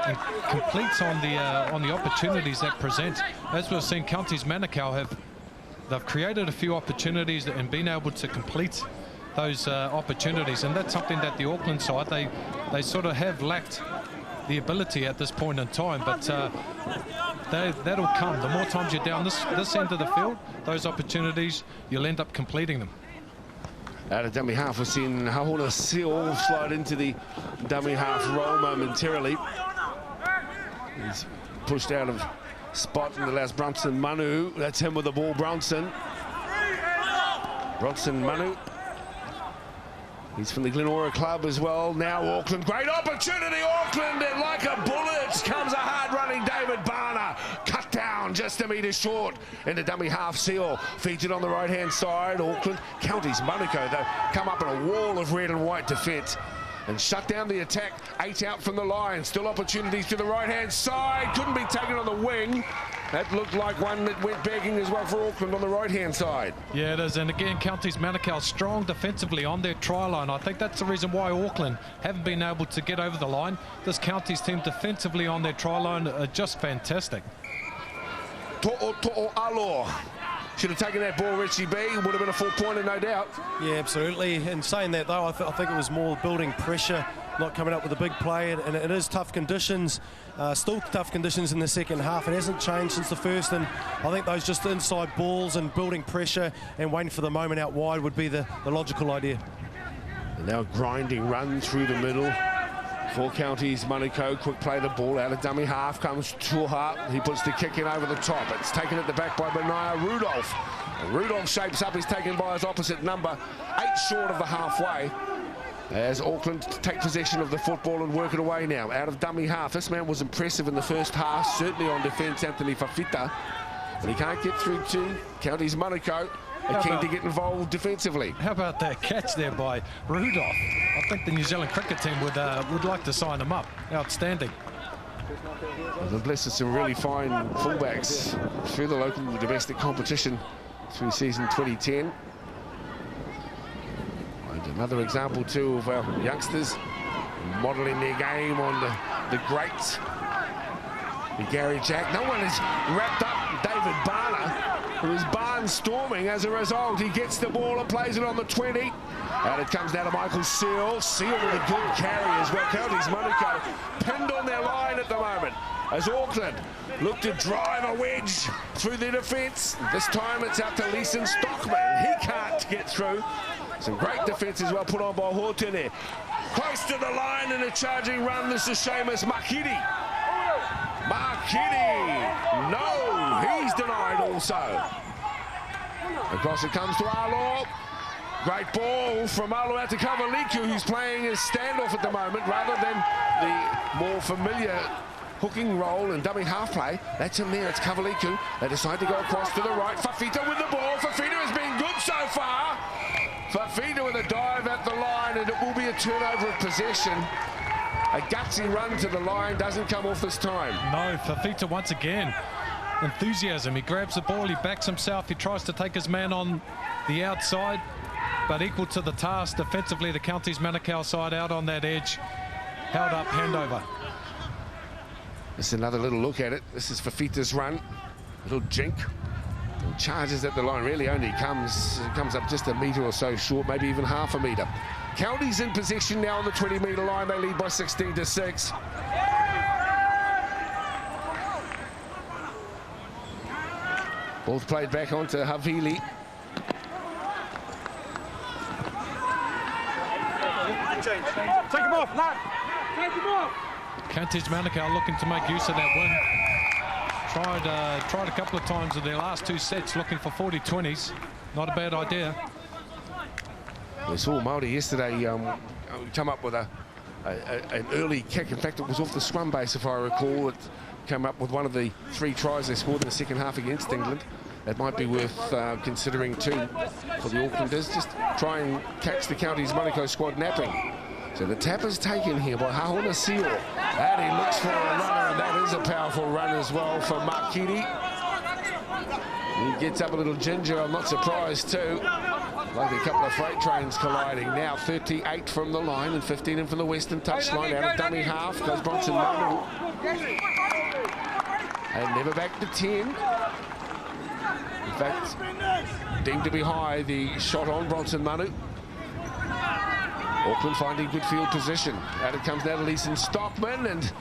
and complete on the opportunities that present. As we've seen, Counties Manukau they've created a few opportunities and been able to complete those opportunities, and that's something that the Auckland side, they sort of have lacked the ability at this point in time, but that'll come. The more times you're down this end of the field, those opportunities, you'll end up completing them. Out of dummy half, we've seen Hahona Seal slide into the dummy half role momentarily. He's pushed out of spot and allows Brunson Manu. That's him with the ball, Brunson. Bronson Manu. He's from the Glenora club as well. Now Auckland, great opportunity, Auckland, and like a bullet comes a hard-running David Barner. Cut down just a metre short into dummy half seal. Feeds it on the right-hand side. Auckland, Counties, Manukau, they come up in a wall of red and white defence and shut down the attack. 8 out from the line. Still opportunities to the right-hand side. Couldn't be taken on the wing. That looked like one that went begging as well for Auckland on the right-hand side. Yeah, it is. And again, Counties Manukau strong defensively on their try line. I think that's the reason why Auckland haven't been able to get over the line. This Counties team defensively on their try line are just fantastic. To'o Alo. Should have taken that ball, Richie B. Would have been a 4-pointer, no doubt. Yeah, absolutely. And saying that, though, I think it was more building pressure, not coming up with a big play. And it is tough conditions, still tough conditions in the second half. It hasn't changed since the first, and I think those just inside balls and building pressure and waiting for the moment out wide would be the logical idea. And now grinding run through the middle. 4 Counties, Manukau, quick play the ball out of dummy half, comes Tuha, he puts the kick in over the top. It's taken at the back by Benaya Rudolph. And Rudolph shapes up, he's taken by his opposite number, 8 short of the halfway. As Auckland take possession of the football and work it away now, out of dummy half. This man was impressive in the first half, certainly on defence, Anthony Fafita. But he can't get through to Counties Manukau. They're keen to get involved defensively. How about that catch there by Rudolph? I think the New Zealand cricket team would like to sign him up. Outstanding. Well, blessed with some really fine fullbacks through the local domestic competition through season 2010. And another example too of our youngsters modelling their game on the greats. Gary Jack. No one has wrapped up David Barner, who is barnstorming as a result. He gets the ball and plays it on the 20. And it comes down to Michael Seal. Seal with a good carry as well. Counties Manukau pinned on their line at the moment as Auckland look to drive a wedge through their defence. This time it's out to Leeson Stockman. He can't get through. Some great defence as well put on by Horton there. Close to the line in a charging run. This is Seamus Makiri. Makiri, no, he's denied also. Across it comes to Alo. Great ball from Alo out to Kavaliku, who's playing his standoff at the moment rather than the more familiar hooking role and dummy half play. That's him there, it's Kavaliku. They decide to go across to the right. Fafita with the ball. Fafita has been good so far. Fafita with a dive at the line, and it will be a turnover of possession. A gutsy run to the line, doesn't come off this time. No, Fafita once again. Enthusiasm, he grabs the ball, he backs himself, he tries to take his man on the outside, but equal to the task defensively, the Counties Manukau side out on that edge, held up, handover. This is another little look at it. This is Fafita's run, little jink. And charges at the line, really only comes up just a metre or so short, maybe even half a metre. Counties in possession now on the 20-metre line. They lead by 16-6. Ball's played back onto Havili. Take him off, lad. Take him off. Counties Manukau looking to make use of that win. Tried a couple of times in their last 2 sets, looking for 40-20s. Not a bad idea. We saw Māori yesterday come up with an early kick. In fact, it was off the scrum base, if I recall. It came up with one of the 3 tries they scored in the second half against England. That might be worth considering too for the Aucklanders. Just try and catch the Counties Manukau squad napping. So the tap is taken here by Hahona Seal. And he looks for a runner, and that is a powerful run as well for Makiri. He gets up a little ginger, I'm not surprised too. Like a couple of freight trains colliding. Now 38 from the line and 15 in from the western touchline. Out of dummy half goes Bronson Manu. And never back to 10. In fact, deemed to be high, the shot on Bronson Manu. Auckland finding good field position. Out it comes now to Leeson Stockman, and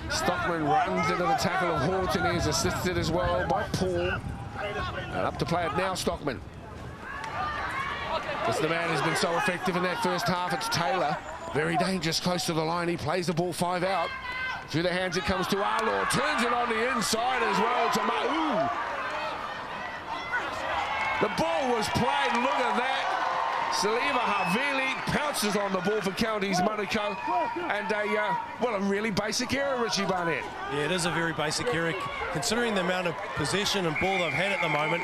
Stockman runs into the tackle of Horton. He is assisted as well by Paul. And up to play it now, Stockman. This is the man who's been so effective in that first half. It's Taylor. Very dangerous, close to the line. He plays the ball 5 out. Through the hands it comes to Alo. Turns it on the inside as well to Ma'u. The ball was played, look at that. Salima Havili pounces on the ball for Counties Manukau, and a really basic error, Richie Barnett. Yeah, it is a very basic error, considering the amount of possession and ball they've had at the moment.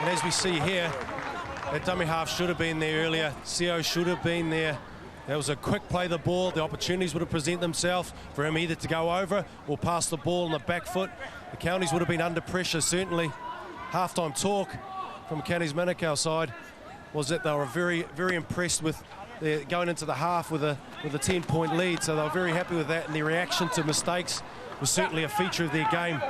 And as we see here, that dummy half should have been there earlier. CO should have been there. That was a quick play of the ball. The opportunities would have presented themselves for him either to go over or pass the ball on the back foot. The Counties would have been under pressure, certainly. Half-time talk from Counties Manukau side was that they were very, very impressed with going into the half with a 10-point lead, so they were very happy with that, and their reaction to mistakes was certainly a feature of their game.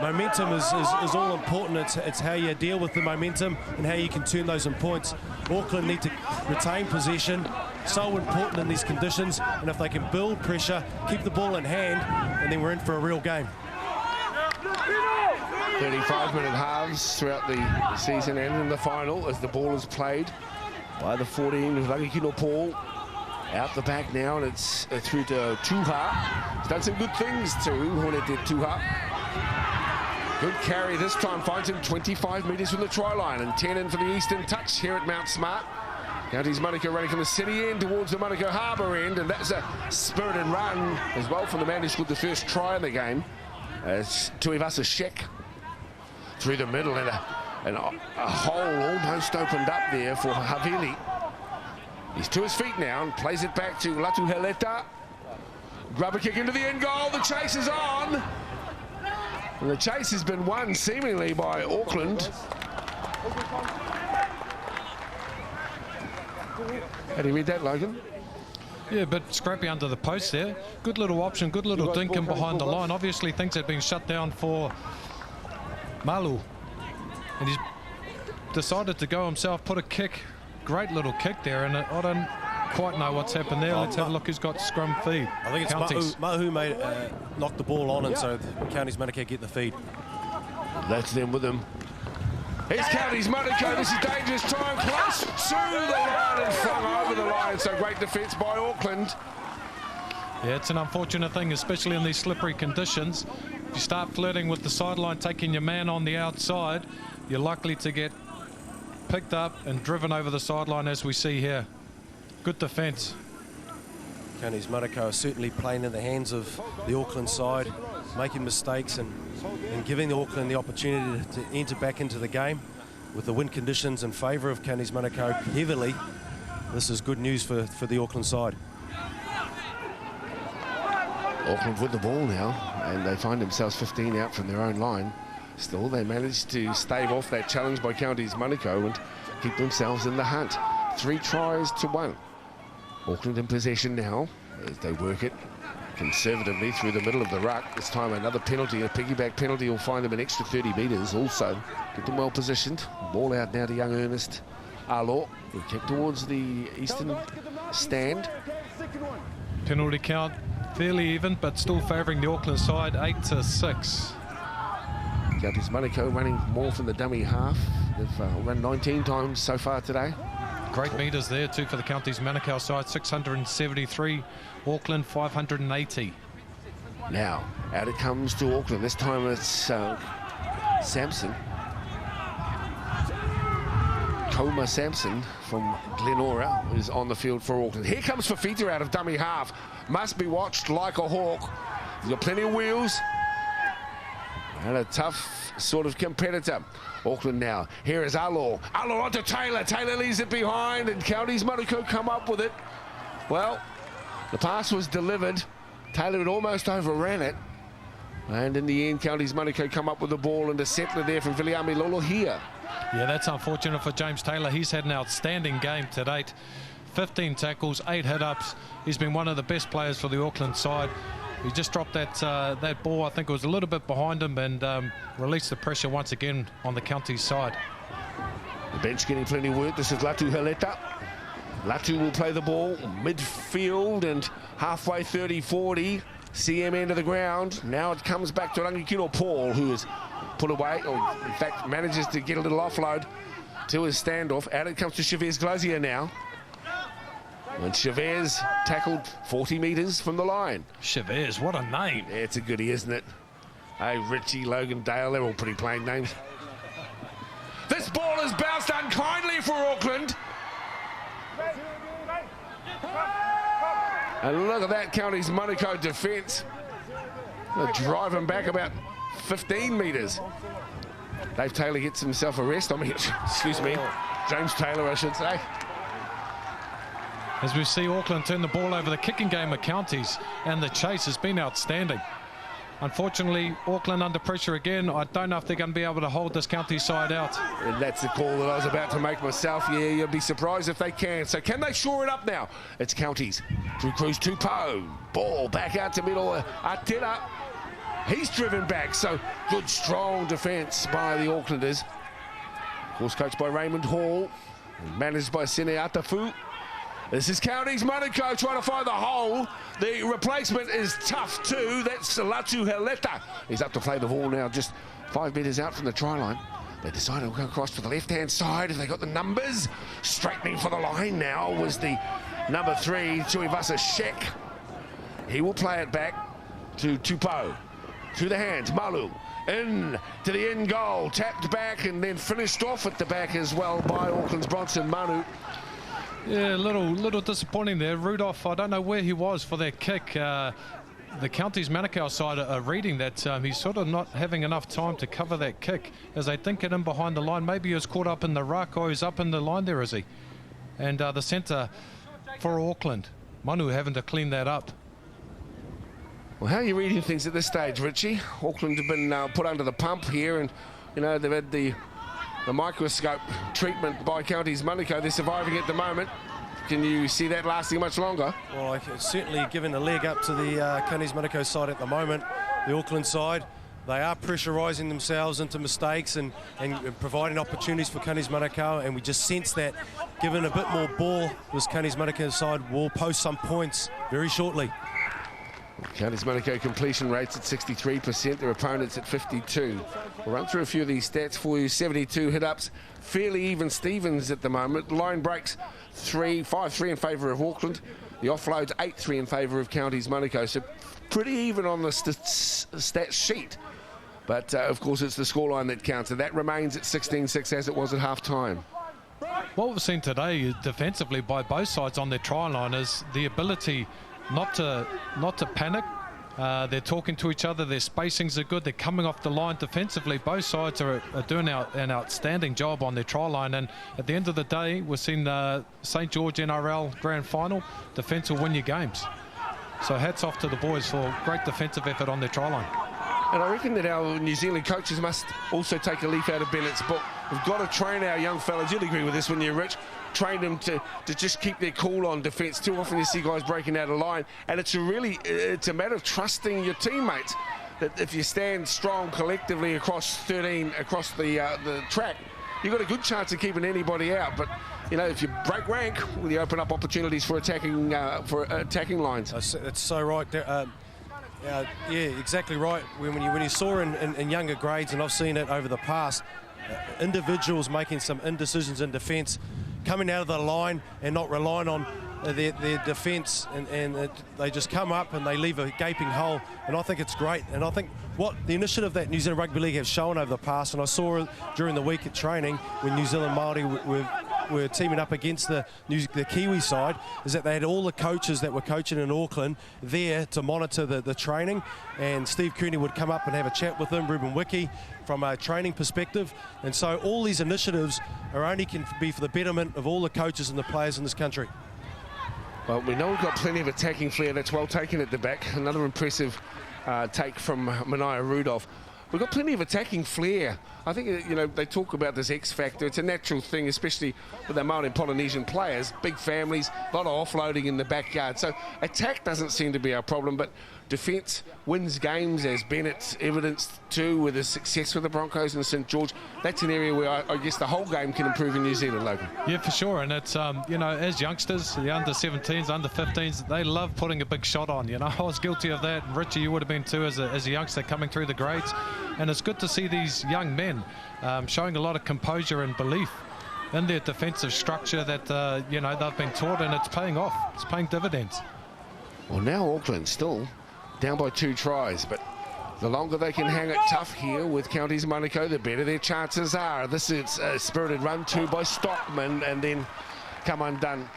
Momentum is all important. It's how you deal with the momentum and how you can turn those in points. Auckland need to retain possession, so important in these conditions, and if they can build pressure, keep the ball in hand, and then we're in for a real game. 35-minute halves throughout the season and in the final as the ball is played by the 14 of Rangikino Paul. Out the back now, and it's through to Tuha. He's done some good things too, Hornet did Tuha. Good carry this time, finds him 25 metres from the try line, and 10 in for the Eastern touch here at Mount Smart. Counties Manukau running from the city end towards the Manukau Harbour end, and that's a spirited run as well from the man who scored the first try in the game. It's Tuivasa Shek through the middle, and a hole almost opened up there for Havili. He's to his feet now and plays it back to Latu Heleta. Grubber kick into the end goal. The chase is on. And the chase has been won seemingly by Auckland. How do you read that, Logan? Yeah, but scrappy under the post there. Good little option, good little dink in behind the line. Obviously things had been shut down for Malu, and he's decided to go himself, put a kick, great little kick there, and I don't quite know what's happened there. Let's have a look who's got scrum feed. I think it's Mahu knocked the ball on, and so Counties Manukau get the feed. That's them with him. Here's Counties Manukau. This is dangerous time, close to the line and flung over the line. So great defence by Auckland. Yeah, it's an unfortunate thing, especially in these slippery conditions. If you start flirting with the sideline, taking your man on the outside, you're likely to get picked up and driven over the sideline, as we see here. Good defence. Counties Manukau are certainly playing in the hands of the Auckland side, making mistakes and giving Auckland the opportunity to enter back into the game with the wind conditions in favour of Counties Manukau heavily. This is good news for the Auckland side. Auckland with the ball now, and they find themselves 15 out from their own line. Still, they managed to stave off that challenge by Counties Manukau and keep themselves in the hunt. 3 tries to 1. Auckland in possession now as they work it conservatively through the middle of the ruck. This time another penalty, a piggyback penalty, will find them an extra 30 metres also. Get them well positioned. Ball out now to young Ernest Arlo. He'll kick towards the eastern stand. Penalty count fairly even, but still favouring the Auckland side, 8-6. Counties Manukau running more from the dummy half. They've run 19 times so far today. Great metres there too for the Counties Manukau side, 673. Auckland 580. Now out it comes to Auckland. This time it's Sampson. Coma Sampson from Glenora is on the field for Auckland. Here comes Fafita out of dummy half. Must be watched like a hawk. He's got plenty of wheels and a tough sort of competitor. Auckland now. Here is Arlo. Arlo onto Taylor. Taylor leaves it behind, and Counties Manukau come up with it. Well, the pass was delivered. Taylor had almost overran it. And in the end, Counties Manukau come up with the ball, and a settler there from Viliami Lolo here. Yeah, that's unfortunate for James Taylor. He's had an outstanding game to date. 15 tackles, 8 hit-ups. He's been one of the best players for the Auckland side. He just dropped that ball. I think it was a little bit behind him, and released the pressure once again on the Counties side. The bench getting plenty of work. This is Latu Heleta. Latu will play the ball midfield and halfway 30-40. CM end of the ground. Now it comes back to Rangikino Paul, who is put away, or in fact manages to get a little offload to his standoff. Out it comes to Chavez Glazier now. And Chavez tackled 40 metres from the line. Chavez, what a name. Yeah, it's a goodie, isn't it? Hey, Richie, Logan, Dale, they're all pretty plain names. This ball is bounced unkindly for Auckland. And look at that Counties Manukau defence. They'll drive him back about 15 metres. Dave Taylor gets himself a rest. I mean, excuse me, James Taylor, I should say. As we see Auckland turn the ball over, the kicking game of Counties and the chase has been outstanding. Unfortunately, Auckland under pressure again. I don't know if they're going to be able to hold this Counties side out. And that's the call that I was about to make myself. Yeah, you'll be surprised if they can. So can they shore it up now? It's Counties. Drew Cruz to Poe. Ball back out to middle. Atera. He's driven back. So good, strong defence by the Aucklanders. Of course, coached by Raymond Hall. Managed by Sene Atafu. This is Counties Manukau trying to find the hole. The replacement is tough too. That's Latu Heleta. He's up to play the ball now, just 5 metres out from the try line. They decided to go across to the left-hand side. They got the numbers. Straightening for the line now was the number 3, Tuivasa Shek. He will play it back to Tupou. To the hands, Malu. In to the end goal. Tapped back and then finished off at the back as well by Auckland's Bronson Manu. Yeah, a little disappointing there. Rudolph, I don't know where he was for that kick. The Counties Manukau side are reading that he's sort of not having enough time to cover that kick as they dink it in behind the line. Maybe he was caught up in the ruck, or he's up in the line there, is he? And the centre for Auckland, Manu, having to clean that up. Well, how are you reading things at this stage, Richie? Auckland have been put under the pump here, and you know they've had the microscope treatment by Counties Manukau. They're surviving at the moment. Can you see that lasting much longer? Well, it's certainly given a leg up to the Counties Manukau side at the moment. The Auckland side, they are pressurising themselves into mistakes and providing opportunities for Counties Manukau, and we just sense that given a bit more ball, this Counties Manukau side will post some points very shortly. Counties Manukau completion rates at 63%, their opponents at 52. We'll run through a few of these stats for you. 72 hit-ups, fairly even Stevens at the moment. Line breaks 5-3 in favour of Auckland. The offloads 8-3 in favour of Counties Manukau. So pretty even on the stat sheet. But of course it's the scoreline that counts, and that remains at 16-6 as it was at half-time. What we've seen today defensively by both sides on their try line is the ability not to panic. They're talking to each other. Their spacings are good. They're coming off the line defensively. Both sides are doing an outstanding job on their try line. And at the end of the day, we've seen the St. George NRL Grand Final. Defence will win your games. So hats off to the boys for great defensive effort on their try line. And I reckon that our New Zealand coaches must also take a leaf out of Bennett's book. We've got to train our young fellas. You'll agree with this, wouldn't you, Rich? Train them to just keep their cool on defence. Too often you see guys breaking out of line, and it's a matter of trusting your teammates. That if you stand strong collectively across 13 across the track, you've got a good chance of keeping anybody out. But you know, if you break rank, well, you open up opportunities for attacking lines. That's so right. Yeah, exactly right. When you saw in younger grades, and I've seen it over the past, individuals making some indecisions in defence, coming out of the line and not relying on their defence, and they just come up and they leave a gaping hole. And I think it's great. And I think what the initiative that New Zealand Rugby League have shown over the past, and I saw it during the week at training when New Zealand Māori were teaming up against the Kiwi side, is that they had all the coaches that were coaching in Auckland there to monitor the training, and Steve Cooney would come up and have a chat with them, Ruben Wiki, from a training perspective. And so all these initiatives can be for the betterment of all the coaches and the players in this country. Well, we know we've got plenty of attacking flair. That's well taken at the back. Another impressive take from Mania Rudolph. We've got plenty of attacking flair. I think, you know, they talk about this X factor. It's a natural thing, especially with the Māori and Polynesian players. Big families, a lot of offloading in the backyard. So attack doesn't seem to be our problem, but defence wins games, as Bennett evidenced too with his success with the Broncos and St. George. That's an area where I guess the whole game can improve in New Zealand, Logan. Yeah, for sure. And it's, you know, as youngsters, the under-17s, under-15s, they love putting a big shot on. You know, I was guilty of that. Richie, you would have been too as a youngster coming through the grades. And it's good to see these young men showing a lot of composure and belief in their defensive structure that, you know, they've been taught, and it's paying off. It's paying dividends. Well, now Auckland still down by 2 tries, but the longer they can hang it tough here with Counties Manukau, the better their chances are. This is a spirited run, 2 by Stockman, and then come undone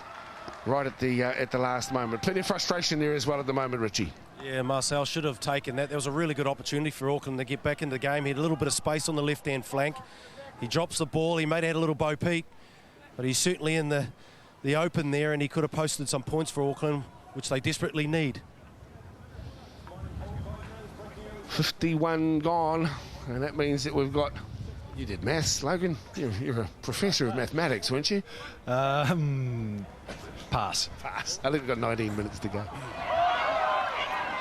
right at the last moment. Plenty of frustration there as well at the moment, Richie. Yeah, Marcel should have taken that. There was a really good opportunity for Auckland to get back into the game. He had a little bit of space on the left-hand flank. He drops the ball. He may have had a little Bo Peep, but he's certainly in the open there, and he could have posted some points for Auckland, which they desperately need. 51 gone, and that means that we've got... You did maths, Logan. You're a professor of mathematics, weren't you? Pass. Pass. I think we've got 19 minutes to go.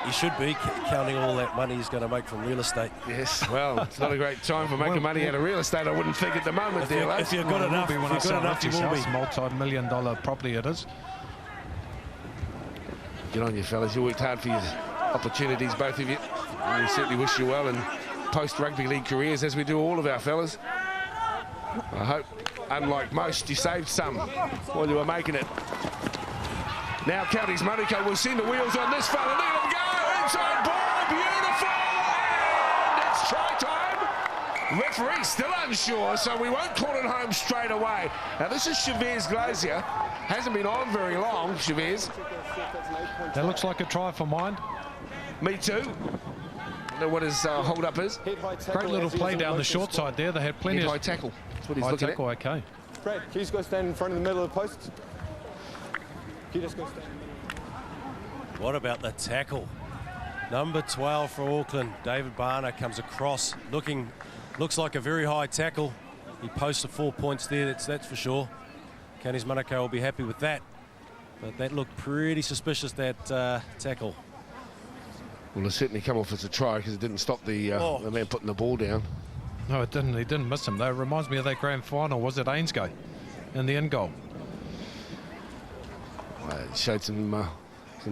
He should be counting all that money he's going to make from real estate. Yes, well, it's not a great time for making money out of real estate, I wouldn't think at the moment, dear lads. If you're good enough, when I sell Richie's house, multi-million-dollar property it is. Good on you, fellas. You worked hard for your opportunities, both of you. And we certainly wish you well in post-rugby league careers, as we do all of our fellas. I hope, unlike most, you saved some while you were making it. Now Counties Manukau will send the wheels on this fella. Look at him go! Inside ball, beautiful! And it's try time. Referee still unsure, so we won't call it home straight away. Now this is Chavez Glazier. Hasn't been on very long, Chavez. That looks like a try for mine. Me too. I don't know what his hold-up is. Great little play down the short side there. They had plenty of... High tackle. That's what he's high looking tackle, at. okay. Fred, can you just go stand in front of the middle of the post? Can you just go stand? What about the tackle? Number 12 for Auckland, David Barner comes across, looks like a very high tackle. He posted 4 points there, that's for sure. Counties Manukau will be happy with that. But that looked pretty suspicious, that tackle. Well, it certainly come off as a try because it didn't stop the man putting the ball down. No, it didn't. He didn't miss him, though. It reminds me of that grand final. Was it Ainscough in the end goal? It showed some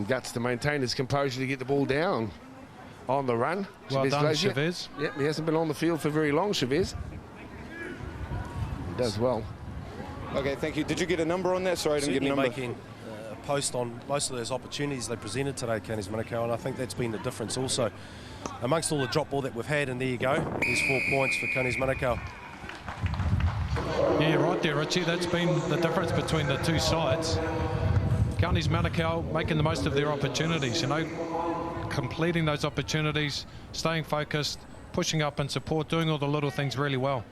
guts to maintain his composure to get the ball down on the run. Well done, Chavez. Yep, he hasn't been on the field for very long, Chavez. He does well. Okay, thank you. Did you get a number on that? Sorry, I didn't get a number. Making a post on most of those opportunities they presented today, Counties Manukau, and I think that's been the difference also. Amongst all the drop ball that we've had, and there you go, there's 4 points for Counties Manukau. Yeah, right there, Richie. That's been the difference between the two sides. Counties Manukau making the most of their opportunities, you know, completing those opportunities, staying focused, pushing up in support, doing all the little things really well.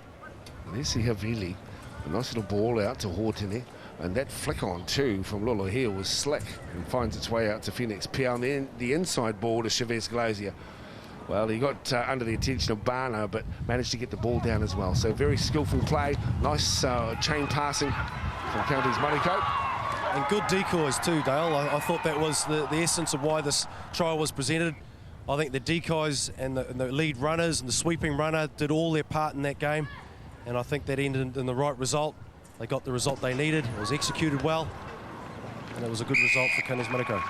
There's Havili, a nice little ball out to Hortony, and that flick on too from Lulahea was slick and finds its way out to Phoenix Pia, and then the inside ball to Chavez Glazier. Well, he got under the attention of Barno, but managed to get the ball down as well. So very skillful play, nice chain passing from Counties Manukau. And good decoys too, Dale. I thought that was the essence of why this trial was presented. I think the decoys and the lead runners and the sweeping runner did all their part in that game. And I think that ended in the right result. They got the result they needed. It was executed well. And it was a good result for Counties Manukau.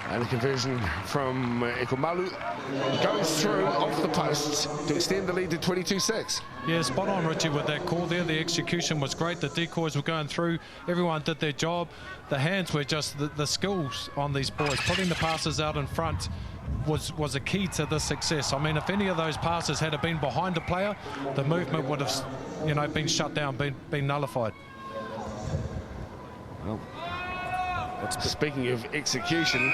And the conversion from Ekumalu goes through off the posts to extend the lead to 22-6. Yeah, spot on, Richie, with that call there. The execution was great. The decoys were going through. Everyone did their job. The hands were just the skills on these boys. Putting the passes out in front was a key to the success. I mean, if any of those passes had been behind a player, the movement would have, you know, been shut down, been nullified. Well, speaking of execution,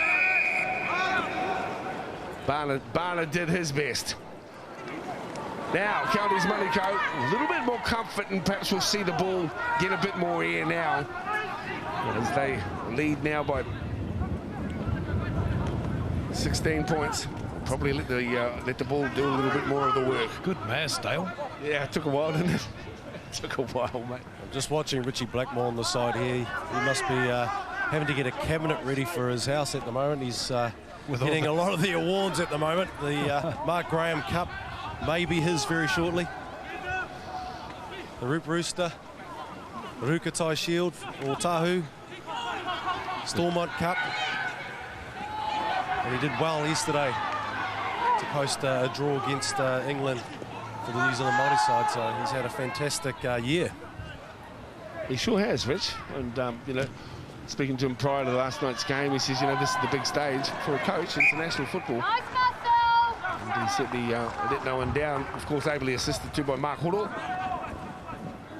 Barner did his best. Now, Counties Manukau, a little bit more comfort, and perhaps we'll see the ball get a bit more air now, as they lead now by 16 points. Probably let the ball do a little bit more of the work. Good mass, Dale. Yeah, it took a while, didn't it? It took a while, mate. I'm just watching Richie Blackmore on the side here. He must be having to get a cabinet ready for his house at the moment. He's getting a lot of the awards at the moment. The Mark Graham Cup may be his very shortly. The Roop Rooster, the Rukatai Shield, Otahu, Stormont Cup. And he did well yesterday to post a draw against England for the New Zealand Māori side, so he's had a fantastic year. He sure has, Rich. And, you know, speaking to him prior to last night's game, he says, you know, this is the big stage for a coach, international football. And he certainly let no one down. Of course, ably assisted too by Mark Horo.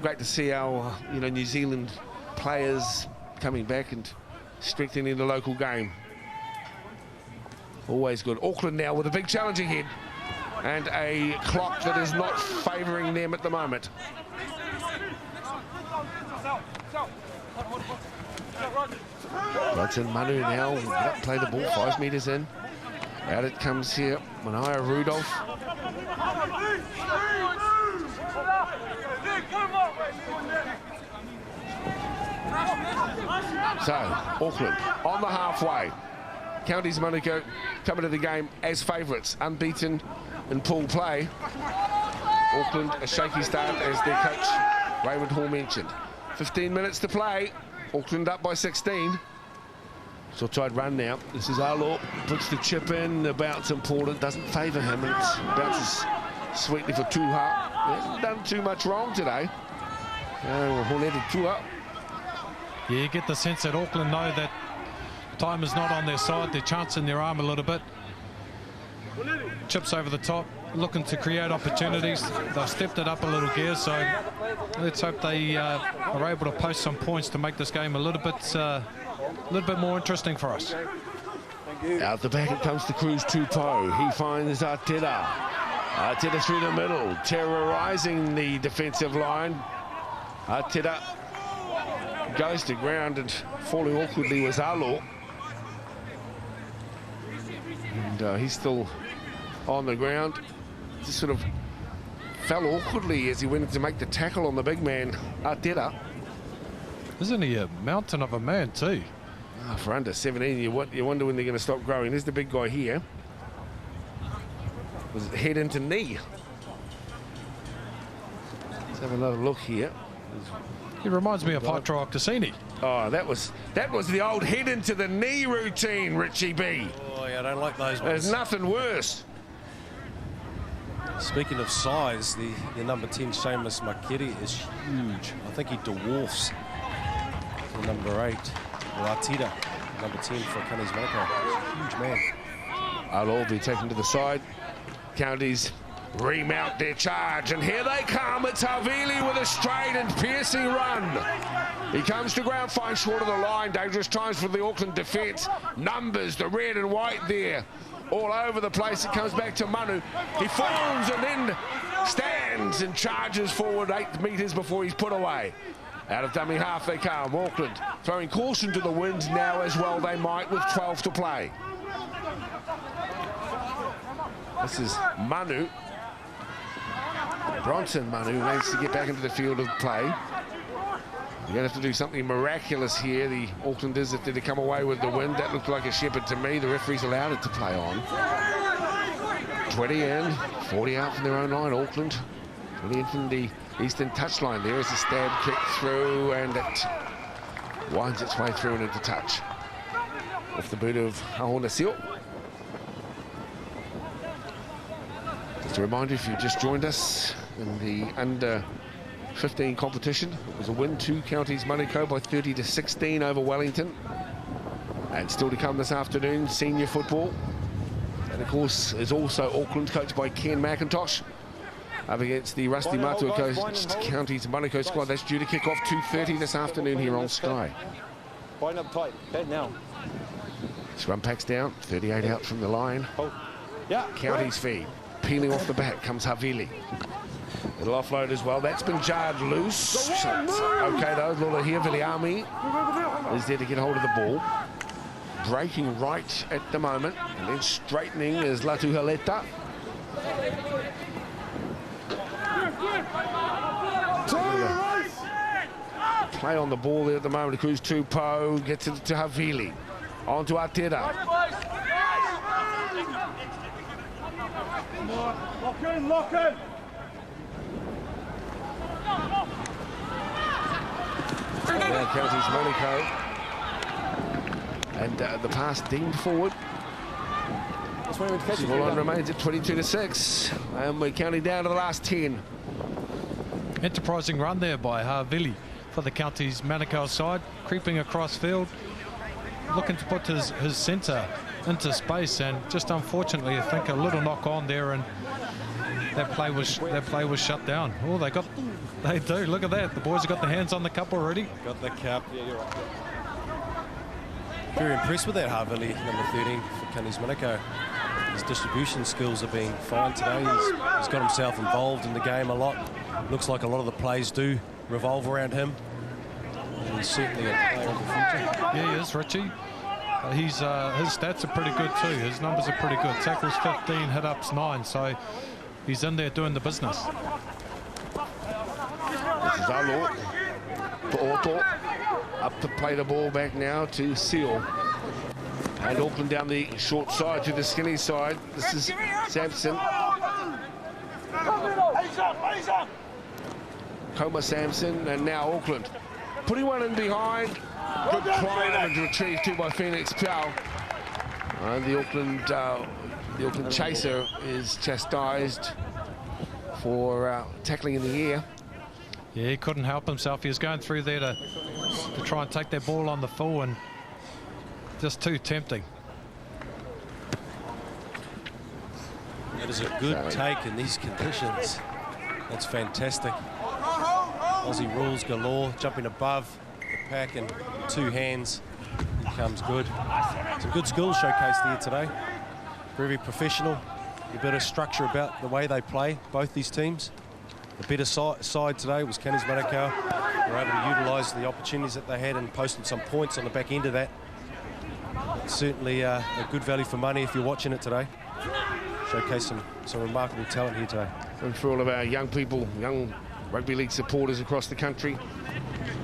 Great to see our, you know, New Zealand players coming back and strengthening the local game. Always good. Auckland now with a big challenge ahead and a clock that is not favouring them at the moment. That's in Manu now. Play the ball 5 metres in. Out it comes here. Manaya Rudolph. So, Auckland on the halfway. Counties Manukau coming to the game as favourites, unbeaten in pool play. Auckland a shaky start, as their coach Raymond Hall mentioned. 15 minutes to play. Auckland up by 16. So tight run now. This is Arlo, puts the chip in. The bounce important, doesn't favour him, and it bounces sweetly for Tuha. He hasn't done too much wrong today. Tuha. Yeah, you get the sense that Auckland know that time is not on their side. They're chancing their arm a little bit. Chips over the top, looking to create opportunities. They've stepped it up a little gear, so let's hope they are able to post some points to make this game a little bit more interesting for us. Out the back it comes to Cruz Tupou. He finds Arteta. Arteta through the middle, terrorising the defensive line. Arteta goes to ground, and falling awkwardly was Arlo. And he's still on the ground. Just sort of fell awkwardly as he went to make the tackle on the big man, Arteta. Isn't he a mountain of a man too? For under 17, you wonder when they're going to stop growing. There's the big guy here. Was it head into knee? Let's have another look here. He reminds me of Hytro Octasini. Oh, that was the old head into the knee routine, Richie B. Oh, yeah, I don't like those ones. There's nothing worse. Speaking of size, the number 10, Seamus Makeri, is huge. I think he dwarfs the number 8, Arteta, number 10 for Counties Manukau. Huge man. I'll all be taken to the side. Counties remount their charge, and here they come. It's Havili with a straight and piercing run. He comes to ground, finds short of the line. Dangerous times for the Auckland defence. Numbers, the red and white there, all over the place. It comes back to Manu. He falls and then stands and charges forward 8 metres before he's put away. Out of dummy half they come. Auckland throwing caution to the wind now as well. They might with 12 to play. This is Manu. Bronson Manu needs to get back into the field of play. You're going to have to do something miraculous here, the Aucklanders, if they're to come away with the win. That looked like a shepherd to me. The referee's allowed it to play on. 20 in, 40 out from their own line, Auckland. 20 in from the eastern touchline. There is a stab kick through, and it winds its way through and into touch. Off the boot of Ahona Seal. Just a reminder, if you just joined us in the under 15 competition, it was a win to Counties Manukau by 30-16 over Wellington. And still to come this afternoon, senior football. And of course is also Auckland, coached by Ken McIntosh, up against the Rusty Matua coached Counties Manukau squad. That's due to kick off 2:30 this afternoon here on Sky. Line up tight, head now. Scrum packs down, 38 out from the line. Yeah. Counties feed. Peeling off the back comes Havili. It'll offload as well. That's been jarred loose. Okay though, Lula here, Viliami is there to get hold of the ball. Breaking right at the moment, and then straightening is Latu Haleta. Play on the ball there at the moment. Cruz Tupou gets it to Havili. On to Arteta. Lock in, lock in. Now Counties Manukau. And the pass deemed forward. The line remains at 22-6. And we're counting down to the last 10. Enterprising run there by Havili for the Counties Manukau side, creeping across field, looking to put his centre into space, and just unfortunately I think a little knock on there, and that play was shut down. Oh, they do, look at that, the boys have got their hands on the cup already. Got the cup. Yeah, you're right. Very impressed with that Harvili, number 13 for Kanis Manukau. His distribution skills are being fine today. He's got himself involved in the game a lot. Looks like a lot of the plays do revolve around him. And he's certainly a player of the future. Yeah, he is, Richie. His stats are pretty good too. His numbers are pretty good. Tackles 15, hit-ups 9, so he's in there doing the business. This is Alo to Otto. Up to play the ball back now to Seal. And Auckland down the short side to the skinny side. This is Sampson. Coma Sampson, and now Auckland. Putting one in behind. Good climb and retrieved too by Phoenix Piao. And the Auckland chaser is chastised for tackling in the air. Yeah, he couldn't help himself. He was going through there to try and take that ball on the full, and just too tempting. That is a good take in these conditions. That's fantastic. Aussie rules galore, jumping above the pack in 2 hands. He comes good. Some good skills showcased here today. Very professional. A bit of structure about the way they play, both these teams. The better side today was Kanis Manukau. They were able to utilise the opportunities that they had and posted some points on the back end of that. Certainly a good value for money if you're watching it today. Showcase some remarkable talent here today. And for all of our young people, young rugby league supporters across the country,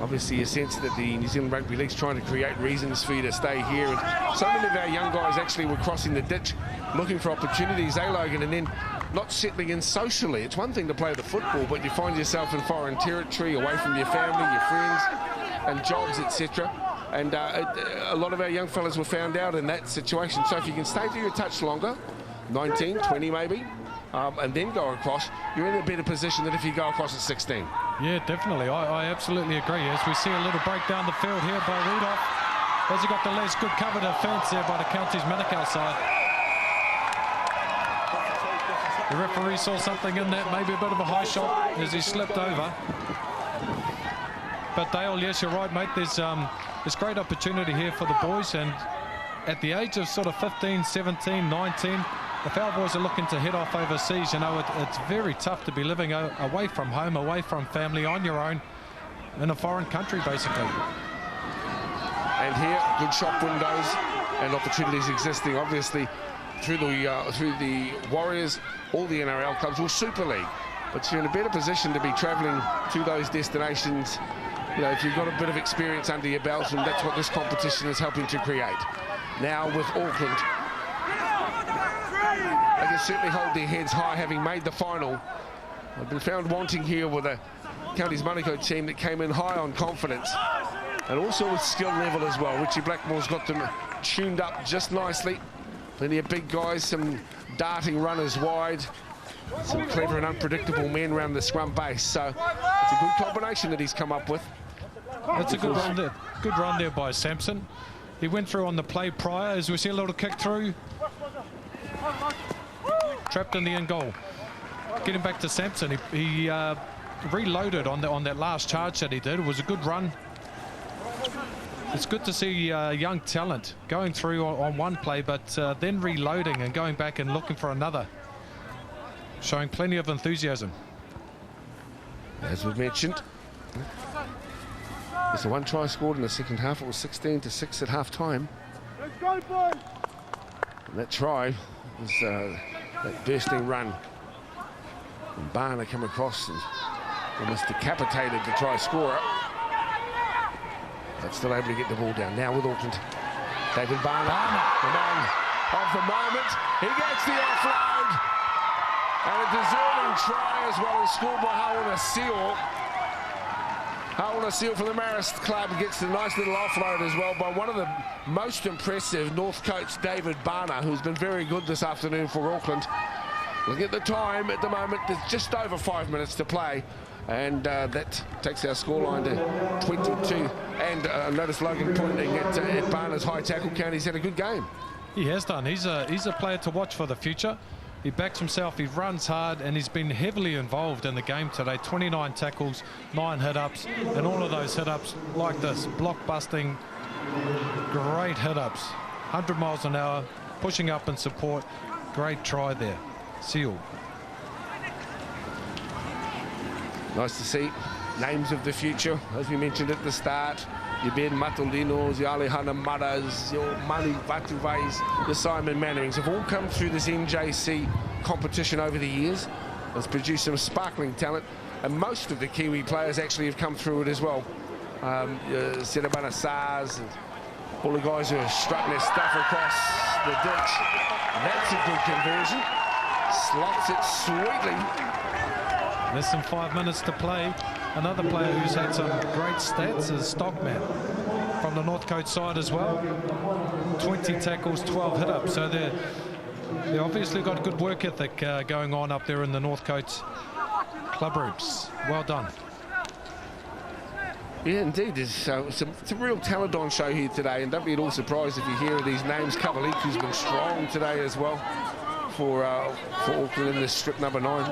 obviously a sense that the New Zealand Rugby League's trying to create reasons for you to stay here. And so many of our young guys actually were crossing the ditch looking for opportunities, Logan, and then not settling in socially. It's one thing to play the football, but you find yourself in foreign territory, away from your family, your friends, and jobs, etc. And a lot of our young fellas were found out in that situation. So if you can stay to your touch longer, 19, 20 maybe, and then go across, you're in a better position than if you go across at 16. Yeah, definitely. I absolutely agree. As we see a little break down the field here by Rudolph. As he got the legs, good cover defence there by the Counties Manukau side. The referee saw something in that, maybe a bit of a high shot as he slipped over. But Dale, yes, you're right, mate. There's great opportunity here for the boys, and at the age of sort of 15, 17, 19, if our boys are looking to head off overseas, you know, it's very tough to be living away from home, away from family, on your own, in a foreign country, basically. And here, good shop windows and opportunities existing, obviously, through the Warriors, all the NRL clubs, or Super League. But you're in a better position to be travelling to those destinations, you know, if you've got a bit of experience under your belt, and that's what this competition is helping to create. Now with Auckland, they can certainly hold their heads high, having made the final. They've been found wanting here with a Counties Manukau team that came in high on confidence, and also with skill level as well. Richie Blackmore's got them tuned up just nicely. Plenty of big guys, some darting runners wide, some clever and unpredictable men around the scrum base. So it's a good combination that he's come up with. That's a good run there. Good run there by Sampson. He went through on the play prior, as we see a little kick through. Trapped in the end goal. Getting back to Sampson, he reloaded on that last charge that he did. It was a good run. It's good to see young talent going through on one play, but then reloading and going back and looking for another. Showing plenty of enthusiasm. As we've mentioned, there's the one try scored in the second half. It was 16-6 at half-time. And that try was that bursting run. And Barner come across and almost decapitated the try scorer. But still able to get the ball down. Now with Auckland, David Barner, the man of the moment. He gets the offload. And a deserving try as well as scored by Hawana Seal. Hawana Seal from the Marist Club gets the nice little offload as well by one of the most impressive North coach, David Barner, who's been very good this afternoon for Auckland. Look at the time at the moment, there's just over 5 minutes to play. And that takes our scoreline to 22. And notice Logan pointing at Barner's high tackle count. He's had a good game. He has done. He's a player to watch for the future. He backs himself, he runs hard, and he's been heavily involved in the game today. 29 tackles, 9 hit-ups, and all of those hit-ups like this, block busting, Great hit-ups, 100 miles an hour, pushing up in support. Great try there. Seal. Nice to see names of the future, as we mentioned at the start. Your Ben Matulinos, your Alejandro Maras, your Manu Vatuvais, your Simon Mannerings have all come through this NJC competition over the years. It's produced some sparkling talent, and most of the Kiwi players actually have come through it as well. Sedabana Sars and all the guys who are strutting their stuff across the ditch. That's a good conversion. Slots it sweetly. Less than 5 minutes to play. Another player who's had some great stats is Stockman from the Northcote side as well. 20 tackles, 12 hit-ups. So they obviously got good work ethic going on up there in the Northcote club rooms. Well done. Yeah, indeed. There's it's a real talent on show here today, and don't be at all surprised if you hear these names. Kavalik, who's been strong today as well for Auckland in this strip number 9.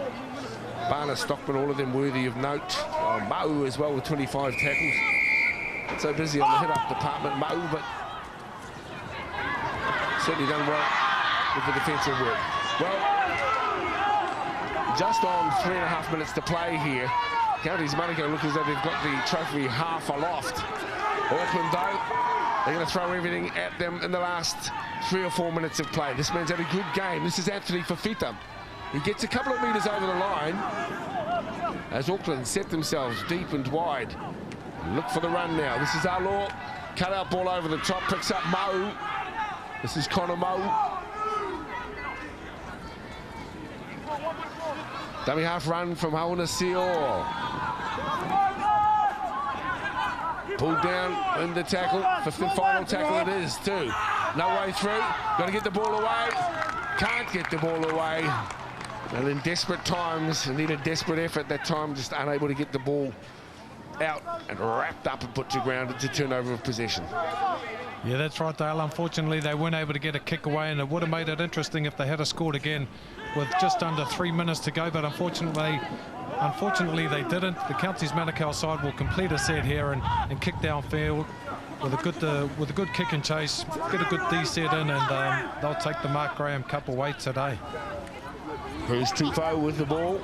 Barna, Stockman, all of them worthy of note. Mau as well with 25 tackles. Not so busy on the hit-up department, Mau, but certainly done well with the defensive work. Well, just on 3.5 minutes to play here. Counties Manukau look as though they've got the trophy half aloft. Auckland, though, they're going to throw everything at them in the last 3 or 4 minutes of play. This man's had a good game. This is Anthony Fafita. He gets a couple of metres over the line as Auckland set themselves deep and wide. Look for the run now. This is Alor. Cut out ball over the top. Picks up Mau. This is Connor Mau. Dummy half run from Hauna Seal. Pulled down in the tackle. Fifth and final tackle it is too. No way through. Got to get the ball away. Can't get the ball away. And in desperate times, need a desperate effort that time, just unable to get the ball out and wrapped up and put to ground. It's a turnover of possession. Yeah, that's right, Dale. Unfortunately, they weren't able to get a kick away, and it would have made it interesting if they had scored again with just under 3 minutes to go, but unfortunately they didn't. The Counties Manukau side will complete a set here and kick downfield with a good kick and chase, get a good D set in, and they'll take the Mark Graham Cup away today. Bruce Tufo with the ball.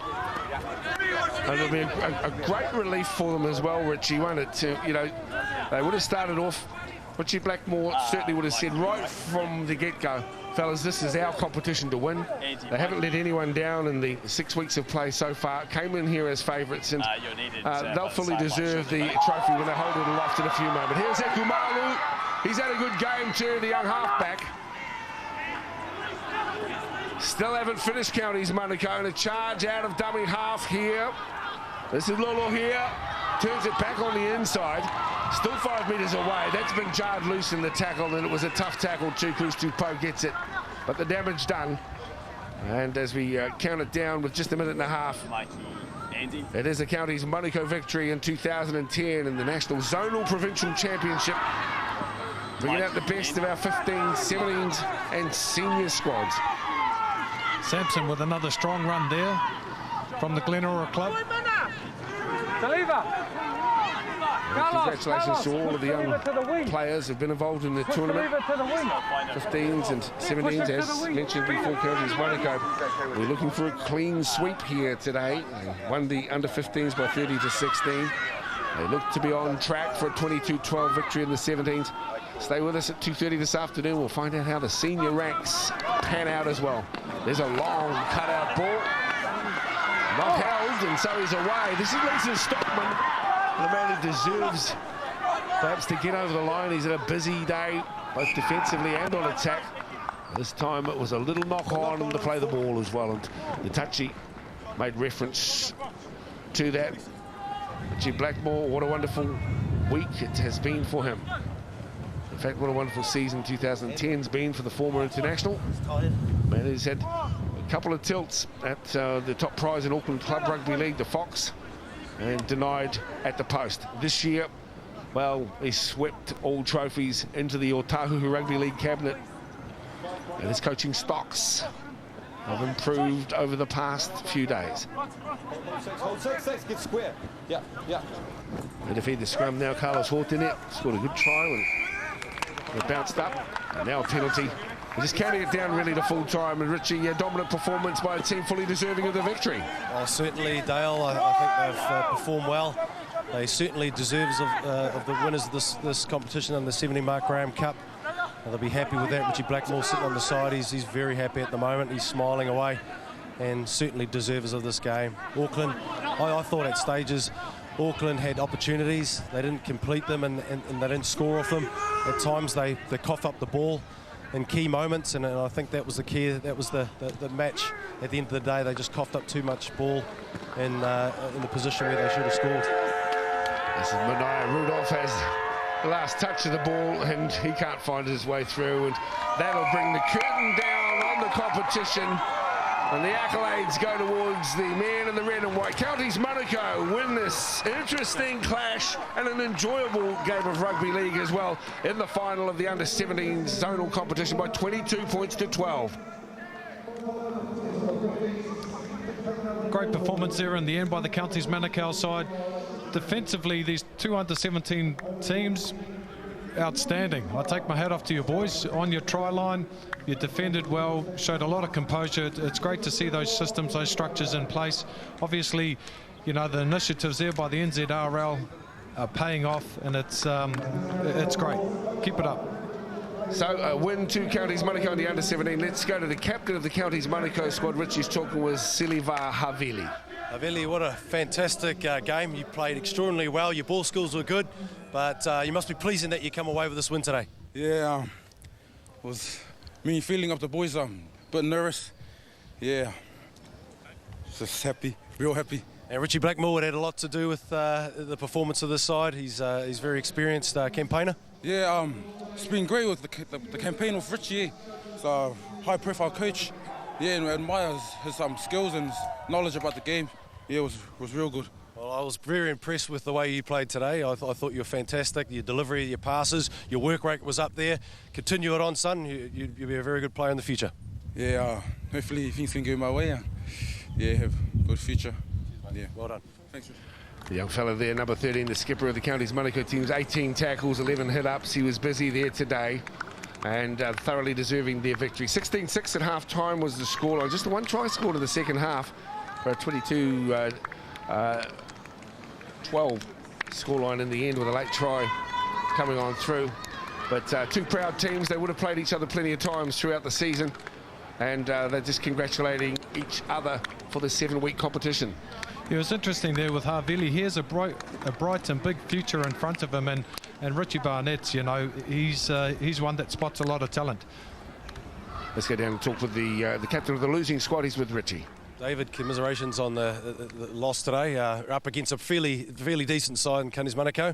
And it'll be a great relief for them as well, Richie, won't it? They would have started off, Richie Blackmore certainly would have said right from the get-go, fellas, this is our competition to win. They haven't let anyone down in the 6 weeks of play so far. Came in here as favourites, and they'll fully deserve the trophy when they hold it aloft in a few moments. Here's Ekumalu. He's had a good game too, the young halfback. Still haven't finished Counties Manukau, and a charge out of dummy half here. This is Lolo here. Turns it back on the inside. Still 5 metres away. That's been jarred loose in the tackle, and it was a tough tackle too. Cruz Tupou gets it. But the damage done. And as we count it down with just a minute and a half, it is a Counties Manukau victory in 2010 in the National Zonal Provincial Championship. Bringing out the best of our 15s, 17s and senior squads. Sampson with another strong run there from the Glenora club. Congratulations to all of the young players who have been involved in the tournament. 15s and 17s, as mentioned before, Counties Manukau. We're looking for a clean sweep here today. They won the under-15s by 30-16. They look to be on track for a 22-12 victory in the 17s. Stay with us at 2:30 this afternoon. We'll find out how the senior ranks pan out as well. There's a long cutout ball. Not held, and so he's away. This is Leeson Stockman, the man who deserves perhaps to get over the line. He's had a busy day, both defensively and on attack. This time it was a little knock on and to play the ball as well. And the touchy made reference to that. Richie Blackmore, what a wonderful week it has been for him. In fact, what a wonderful season 2010's been for the former international. Man who's had a couple of tilts at the top prize in Auckland Club Rugby League, the Fox, and denied at the post. This year, well, he swept all trophies into the Otahuhu Rugby League cabinet. And his coaching stocks have improved over the past few days. Hold six, get square. Yeah. They defeat the scrum now. Carlos Hortenet scored a good try when It bounced up, and now a penalty. They're just counting it down really to full time, and Richie, a dominant performance by a team fully deserving of the victory. Oh, certainly, Dale. I think they've performed well. They certainly deserves of the winners of this competition and the 70 Mark Graham Cup. They'll be happy with that. Richie Blackmore sitting on the side. He's very happy at the moment. He's smiling away, and certainly deservers of this game. Auckland, I thought at stages Auckland had opportunities. They didn't complete them, and they didn't score off them. At times they cough up the ball in key moments, and I think that was the key. That was the match. At the end of the day, they just coughed up too much ball in the position where they should have scored. This is Manukau. Rudolph has the last touch of the ball, and he can't find his way through, and that'll bring the curtain down on the competition. And the accolades go towards the men in the red and white. Counties Manukau win this interesting clash and an enjoyable game of rugby league as well in the final of the under-17 zonal competition by 22 points to 12. Great performance there in the end by the Counties Manukau side. Defensively, these two under-17 teams, outstanding. I take my hat off to you boys on your try line. You defended well, showed a lot of composure. It's great to see those systems, those structures in place. Obviously, you know, the initiatives there by the NZRL are paying off, and it's great. Keep it up. So a win to Counties Manukau in the under-17. Let's go to the captain of the Counties Manukau squad. Richie's talking with Siliva Havili. Havili, what a fantastic game. You played extraordinarily well. Your ball skills were good, but you must be pleasing that you come away with this win today. Yeah, was me feeling of the boys. A bit nervous. Yeah, just happy, real happy. And Richie Blackmore had a lot to do with the performance of this side. He's very experienced campaigner. Yeah, it's been great with the campaign of Richie. He's a high-profile coach. Yeah, and I admire his skills and his knowledge about the game. Yeah, it was real good. Well, I was very impressed with the way you played today. I thought you were fantastic. Your delivery, your passes, your work rate was up there. Continue it on, son. You'll be a very good player in the future. Yeah, hopefully things can go my way. Yeah, have a good future. Yeah. Well done. Thanks. The young fella there, number 13, the skipper of the Counties Manukau teams, 18 tackles, 11 hit-ups. He was busy there today and thoroughly deserving their victory. 16-6 at half-time was the scoreline. Just the one try scored in the second half for a 22-12 scoreline in the end with a late try coming on through. But two proud teams. They would have played each other plenty of times throughout the season, and they're just congratulating each other for the 7-week competition. It was interesting there with Havili. He has a bright and big future in front of him, and Richie Barnett's, you know, he's one that spots a lot of talent. Let's go down and talk with the captain of the losing squad. He's with Richie. David, commiserations on the loss today. Up against a fairly decent side in Counties Manukau.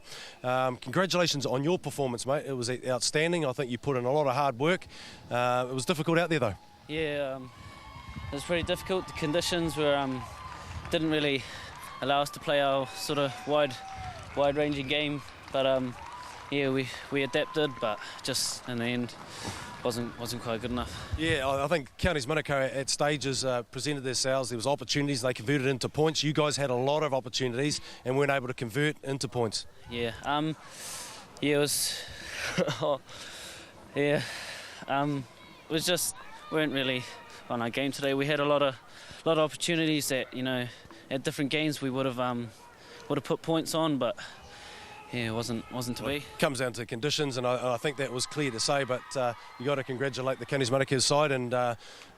Congratulations on your performance, mate. It was outstanding. I think you put in a lot of hard work. It was difficult out there, though. Yeah, it was pretty difficult. The conditions were didn't really allow us to play our sort of wide-ranging game. But yeah, we adapted, but just in the end wasn't quite good enough. Yeah, I think Counties Manukau at stages presented themselves. There was opportunities, they converted into points. You guys had a lot of opportunities and weren't able to convert into points. Yeah, yeah, it was yeah, it was just weren't really on our game today. We had a lot of opportunities that, you know, at different games we would have put points on, but yeah, it wasn't to be. It comes down to conditions, and I think that was clear to say. But you got to congratulate the Counties Manukau side, and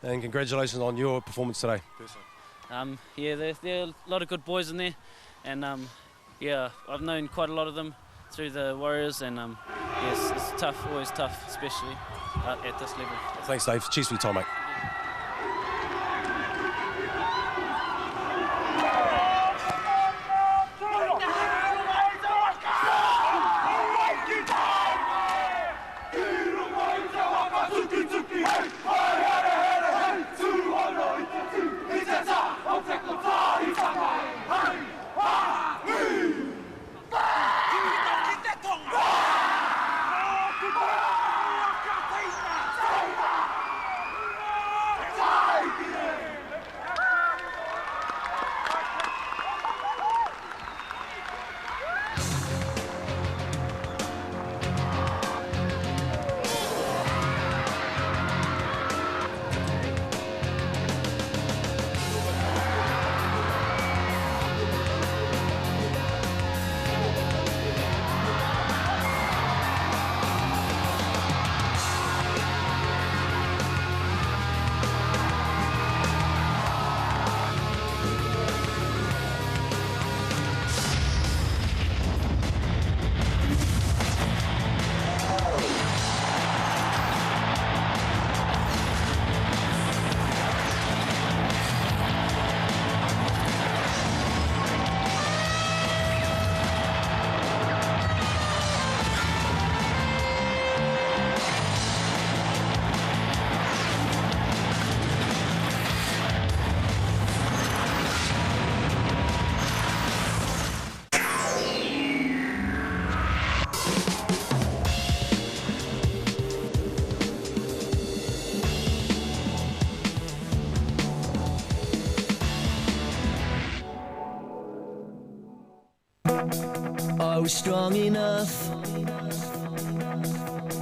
congratulations on your performance today. Yeah, there are a lot of good boys in there, and yeah, I've known quite a lot of them through the Warriors, and yes, it's tough, always tough, especially at this level. Thanks, Dave. Cheers for your time, mate. strong enough?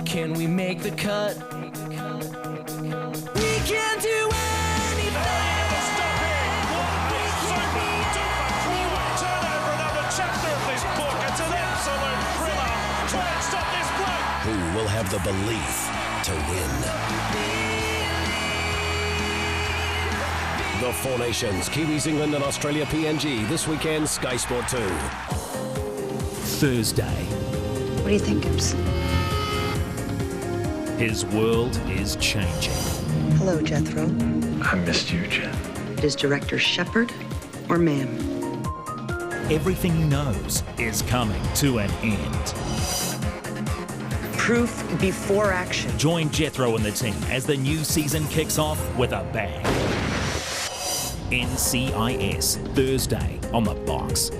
Can we make the cut? We can do anything! Who will have the belief to win? The Four Nations, Kiwis, England and Australia PNG, this weekend, Sky Sport 2. Thursday. What do you think, Gibbs? His world is changing. Hello, Jethro. I missed you, Jen. Is Director Shepard or ma'am? Everything he knows is coming to an end. Proof before action. Join Jethro and the team as the new season kicks off with a bang. NCIS, Thursday on The Box.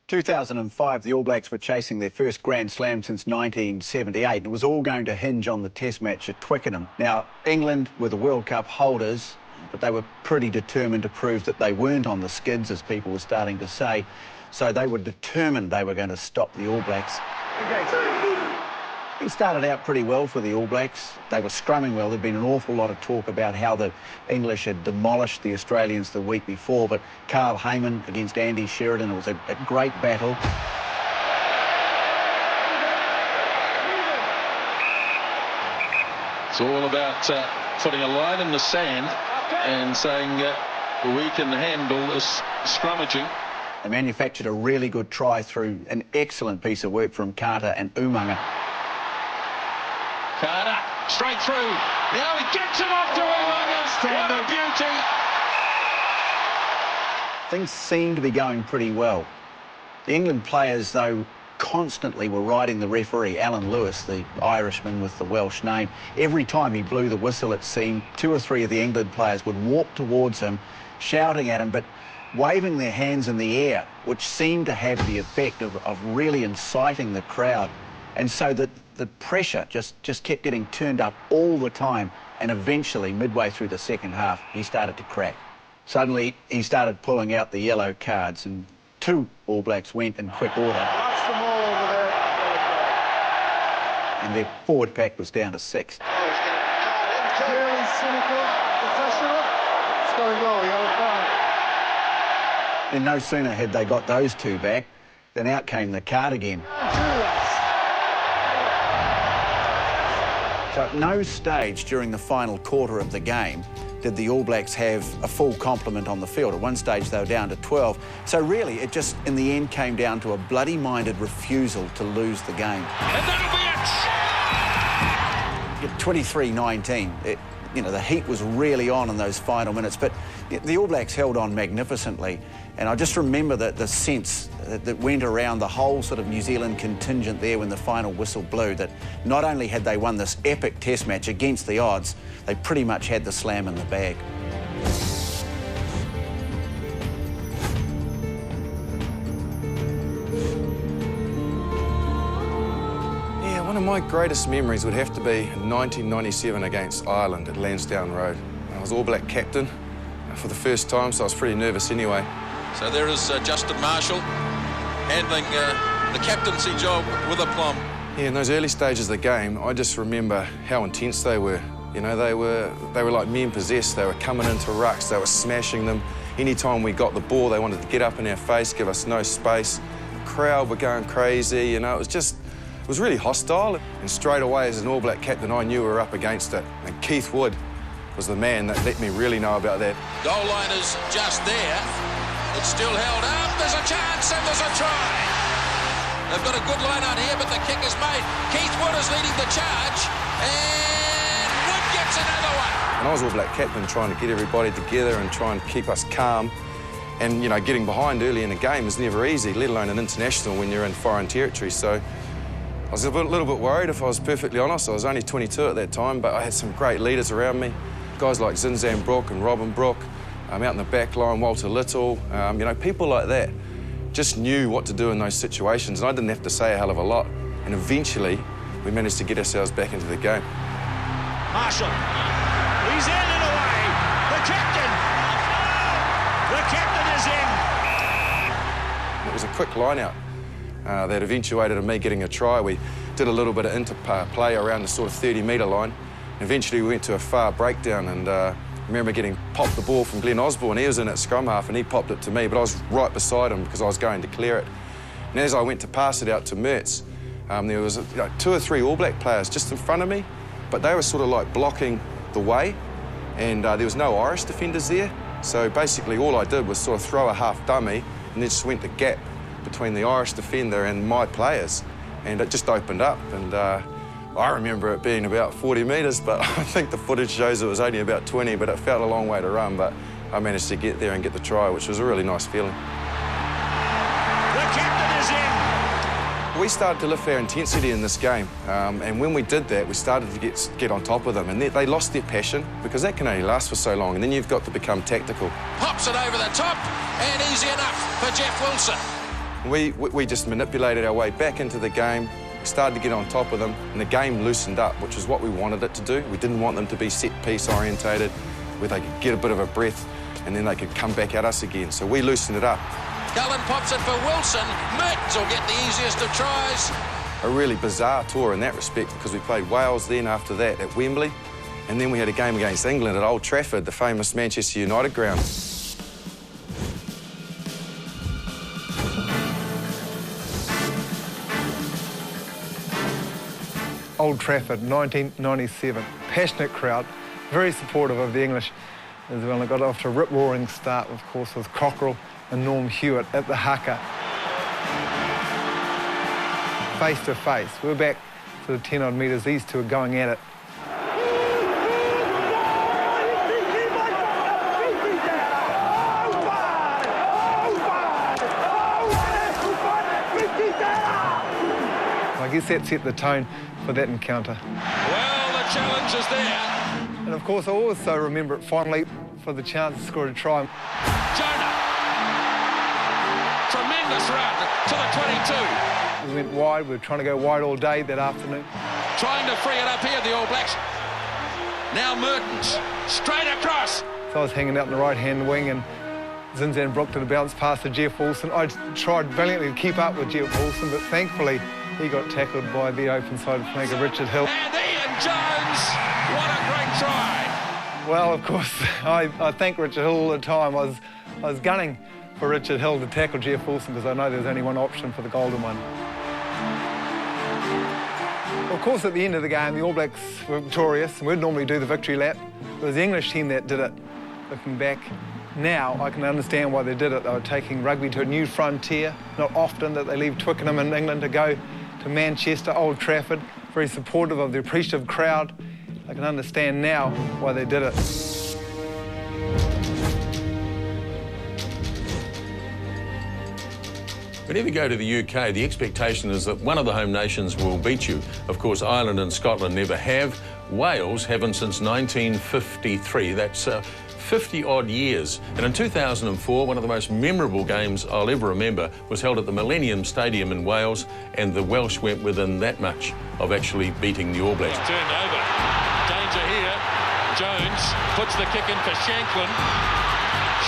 In 2005, the All Blacks were chasing their first Grand Slam since 1978. It was all going to hinge on the Test match at Twickenham. Now, England were the World Cup holders, but they were pretty determined to prove that they weren't on the skids, as people were starting to say. So they were determined they were going to stop the All Blacks. It started out pretty well for the All Blacks. They were scrumming well. There'd been an awful lot of talk about how the English had demolished the Australians the week before, but Carl Heyman against Andy Sheridan, it was a great battle. It's all about putting a line in the sand and saying we can handle this scrummaging. They manufactured a really good try through an excellent piece of work from Carter and Umaga. Carter, straight through. Now he gets it off to Umaga. What a beauty. Things seemed to be going pretty well. The England players, though, constantly were riding the referee, Alan Lewis, the Irishman with the Welsh name. Every time he blew the whistle, it seemed, 2 or 3 of the England players would walk towards him, shouting at him, but waving their hands in the air, which seemed to have the effect of really inciting the crowd. And so the pressure just kept getting turned up all the time, and eventually, midway through the second half, he started to crack. Suddenly, he started pulling out the yellow cards, and 2 All Blacks went in quick order. And their forward pack was down to 6. Clearly cynical, professional. It's going well, yellow card. And no sooner had they got those 2 back than out came the card again. So at no stage during the final quarter of the game did the All Blacks have a full complement on the field. At one stage they were down to 12. So really it just in the end came down to a bloody-minded refusal to lose the game. And that'll be it! 23-19. You know, the heat was really on in those final minutes, but the All Blacks held on magnificently. And I just remember the sense that went around the whole sort of New Zealand contingent there when the final whistle blew, that not only had they won this epic Test match against the odds, they pretty much had the slam in the bag. One of my greatest memories would have to be in 1997 against Ireland at Lansdowne Road. I was All Black captain for the first time, so I was pretty nervous anyway. So there is Justin Marshall handling the captaincy job with aplomb. Yeah, in those early stages of the game, I just remember how intense they were. You know, they were like men possessed. They were coming into rucks, they were smashing them. Anytime we got the ball, they wanted to get up in our face, give us no space. The crowd were going crazy, you know, it was really hostile. And straight away, as an All Black captain, I knew we were up against it. And Keith Wood was the man that let me really know about that. Goal line is just there. It's still held up. There's a chance and there's a try. They've got a good line out here, but the kick is made. Keith Wood is leading the charge, and Wood gets another one. And I was All Black captain, trying to get everybody together and try and keep us calm. And, you know, getting behind early in a game is never easy, let alone an international when you're in foreign territory. So I was a little bit worried, if I was perfectly honest. I was only 22 at that time, but I had some great leaders around me. Guys like Zinzan Brook and Robin Brook, out in the back line, Walter Little, you know, people like that just knew what to do in those situations, and I didn't have to say a hell of a lot. And eventually, we managed to get ourselves back into the game. Marshall, he's in and away. The captain is in. It was a quick line-out that eventuated in me getting a try. We did a little bit of interplay around the sort of 30-metre line. Eventually, we went to a far breakdown, and I remember getting popped the ball from Glenn Osborne. He was in at scrum half, and he popped it to me, but I was right beside him because I was going to clear it. And as I went to pass it out to Mertz, there was 2 or 3 All Black players just in front of me, but they were sort of like blocking the way, and there was no Irish defenders there. So basically all I did was sort of throw a half dummy and then just went the gap between the Irish defender and my players, and it just opened up. And I remember it being about 40 metres, but I think the footage shows it was only about 20, but it felt a long way to run. But I managed to get there and get the try, which was a really nice feeling. The captain is in. We started to lift our intensity in this game, and when we did that, we started to get on top of them, and they lost their passion, because that can only last for so long, and then you've got to become tactical. Pops it over the top, and easy enough for Jeff Wilson. We just manipulated our way back into the game, started to get on top of them, and the game loosened up, which is what we wanted it to do. We didn't want them to be set-piece orientated, where they could get a bit of a breath, and then they could come back at us again. So we loosened it up. Cullen pops it for Wilson. Mertz will get the easiest of tries. A really bizarre tour in that respect, because we played Wales then after that at Wembley, and then we had a game against England at Old Trafford, the famous Manchester United ground. Old Trafford, 1997. Passionate crowd, very supportive of the English as well. It got off to a rip-roaring start, of course, with Cockerell and Norm Hewitt at the haka. Face to face. We're back to the 10-odd metres. These two are going at it. I guess that set the tone for that encounter. Well, the challenge is there. And of course, I also remember it finally for the chance to score a try. Jonah. Tremendous run to the 22. We went wide. We were trying to go wide all day that afternoon. Trying to free it up here, the All Blacks. Now Mertens, straight across. So I was hanging out in the right-hand wing, and Zinzan Brook did a bounce pass to Jeff Wilson. I tried valiantly to keep up with Jeff Wilson, but thankfully he got tackled by the open-sided flanker, Richard Hill. And Ian Jones, what a great try. Well, of course, I thank Richard Hill all the time. I was gunning for Richard Hill to tackle Jeff Wilson, because I know there's only one option for the golden one. Of course, at the end of the game, the All Blacks were victorious, and we'd normally do the victory lap. It was the English team that did it. Looking back now, I can understand why they did it. They were taking rugby to a new frontier. Not often that they leave Twickenham in England to go to Manchester, Old Trafford. Very supportive of the appreciative crowd. I can understand now why they did it. Whenever you go to the UK, the expectation is that one of the home nations will beat you. Of course, Ireland and Scotland never have. Wales haven't since 1953. That's 50-odd years. And in 2004, one of the most memorable games I'll ever remember was held at the Millennium Stadium in Wales, and the Welsh went within that much of actually beating the All Blacks. He's turned over. Danger here. Jones puts the kick in for Shanklin.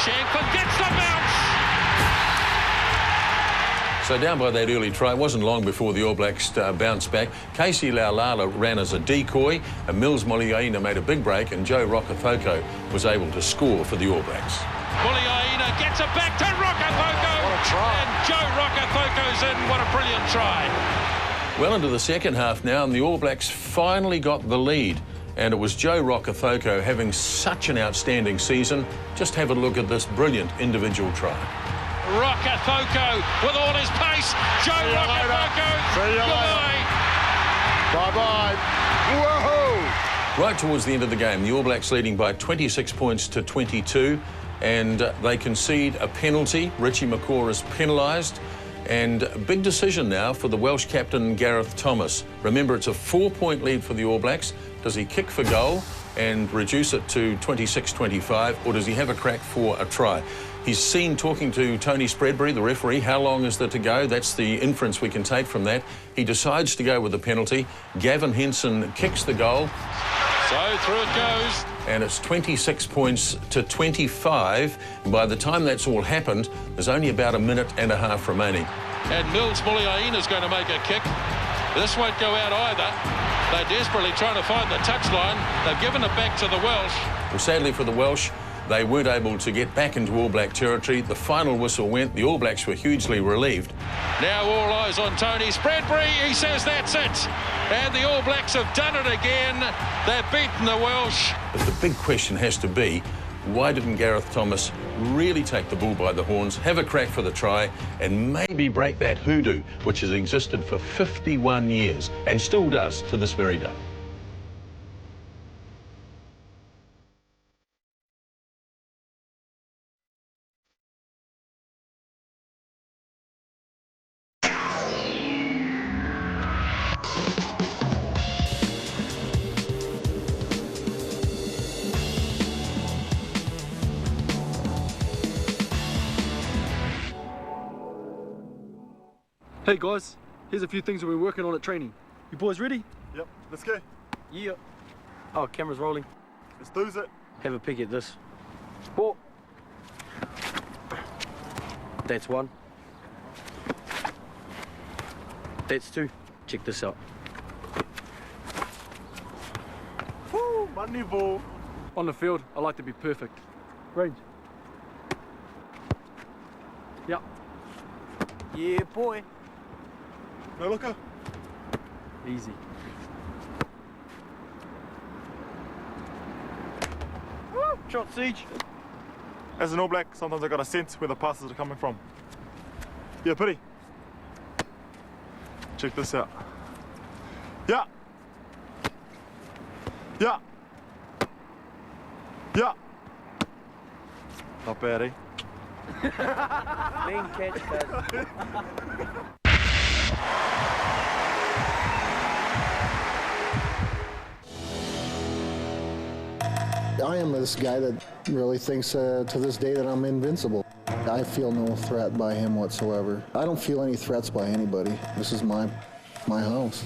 Shanklin gets the bounce. So down by that early try, it wasn't long before the All Blacks bounced back. Casey Laulala ran as a decoy, and Mills Muliaina made a big break, and Joe Rokafoko was able to score for the All Blacks. Muliaina gets it back to Rokafoko. What a try. And Joe Rokafoko's in. What a brilliant try. Well into the second half now, and the All Blacks finally got the lead. And it was Joe Rokafoko having such an outstanding season. Just have a look at this brilliant individual try. Rokafoko with all his pace. Joe Rokafoko. See you Goodbye. Bye-bye. Whoa! Right towards the end of the game, the All Blacks leading by 26 points to 22, and they concede a penalty. Richie McCaw is penalised, and a big decision now for the Welsh captain Gareth Thomas. Remember, it's a 4-point lead for the All Blacks. Does he kick for goal, and reduce it to 26-25, or does he have a crack for a try? He's seen talking to Tony Spreadbury, the referee, how long is there to go? That's the inference we can take from that. He decides to go with the penalty. Gavin Henson kicks the goal. So through it goes. And it's 26 points to 25. By the time that's all happened, there's only about a minute and a half remaining. And Mills Muliaina is going to make a kick. This won't go out either. They're desperately trying to find the touchline. They've given it back to the Welsh. Well, sadly for the Welsh, they weren't able to get back into All Black territory. The final whistle went. The All Blacks were hugely relieved. Now all eyes on Tony Spreadbury. He says that's it. And the All Blacks have done it again. They've beaten the Welsh. But the big question has to be, why didn't Gareth Thomas really take the bull by the horns, have a crack for the try, and maybe break that hoodoo, which has existed for 51 years and still does to this very day? Hey guys, here's a few things we've been working on at training. You boys ready? Yep, let's go. Yeah. Oh, camera's rolling. Let's do it. Have a peek at this. Sport. That's one. That's two. Check this out. Woo, money ball. On the field, I like to be perfect. Range. Yep. Yeah, boy. No looker. Easy. Woo, shot siege. As an All Black, sometimes I got a sense where the passes are coming from. Yeah, pity. Check this out. Yeah. Yeah. Yeah. Not bad, eh? Clean catch, guys. I am this guy that really thinks to this day that I'm invincible. I feel no threat by him whatsoever. I don't feel any threats by anybody. This is my house.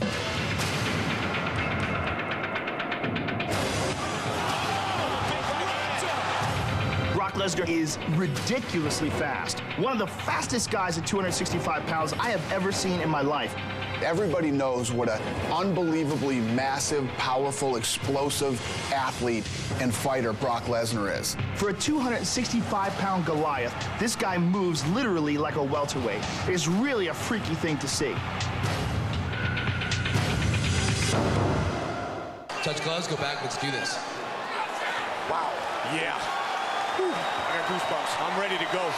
Brock Lesnar is ridiculously fast. One of the fastest guys at 265 pounds I have ever seen in my life. Everybody knows what an unbelievably massive, powerful, explosive athlete and fighter Brock Lesnar is. For a 265-pound Goliath, this guy moves literally like a welterweight. It's really a freaky thing to see. Touch gloves, go back, let's do this. Wow. Yeah. Whew. I got goosebumps. I'm ready to go.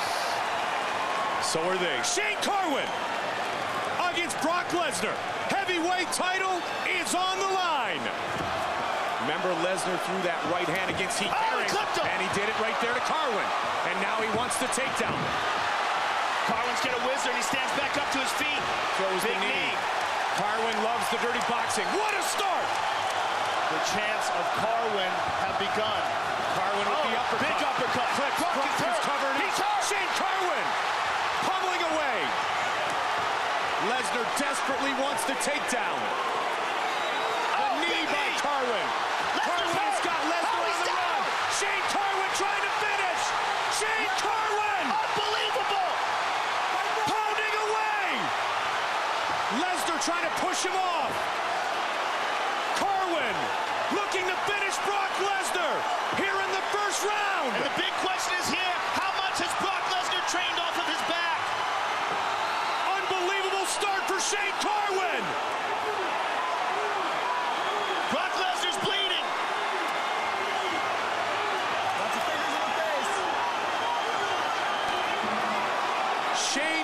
So are they. Shane Carwin against Brock Lesnar. Heavyweight title is on the line. Remember, Lesnar threw that right hand against Heath Herring, and he did it right there to Carwin. And now he wants the takedown. Carwin's got a whizzer, and he stands back up to his feet. Throws the knee. Carwin loves the dirty boxing. What a start! The chants of Carwin have begun. Carwin with the uppercut. Big uppercut. Brock is covered. He's hurt. Shane Carwin pummeling away. Lesnar desperately wants the takedown. The knee by Carwin. Carwin's got Lesnar on the run. Shane Carwin trying to finish. Shane Carwin! Unbelievable! Pounding away. Lesnar trying to push him off. Carwin looking to finish Brock Lesnar here in the first round. And the big question is here, how much has Brock Lesnar trained off of his back? Unbelievable start for Shane Carwin. Brock Lesnar's bleeding. Lots of fingers in the face. Shane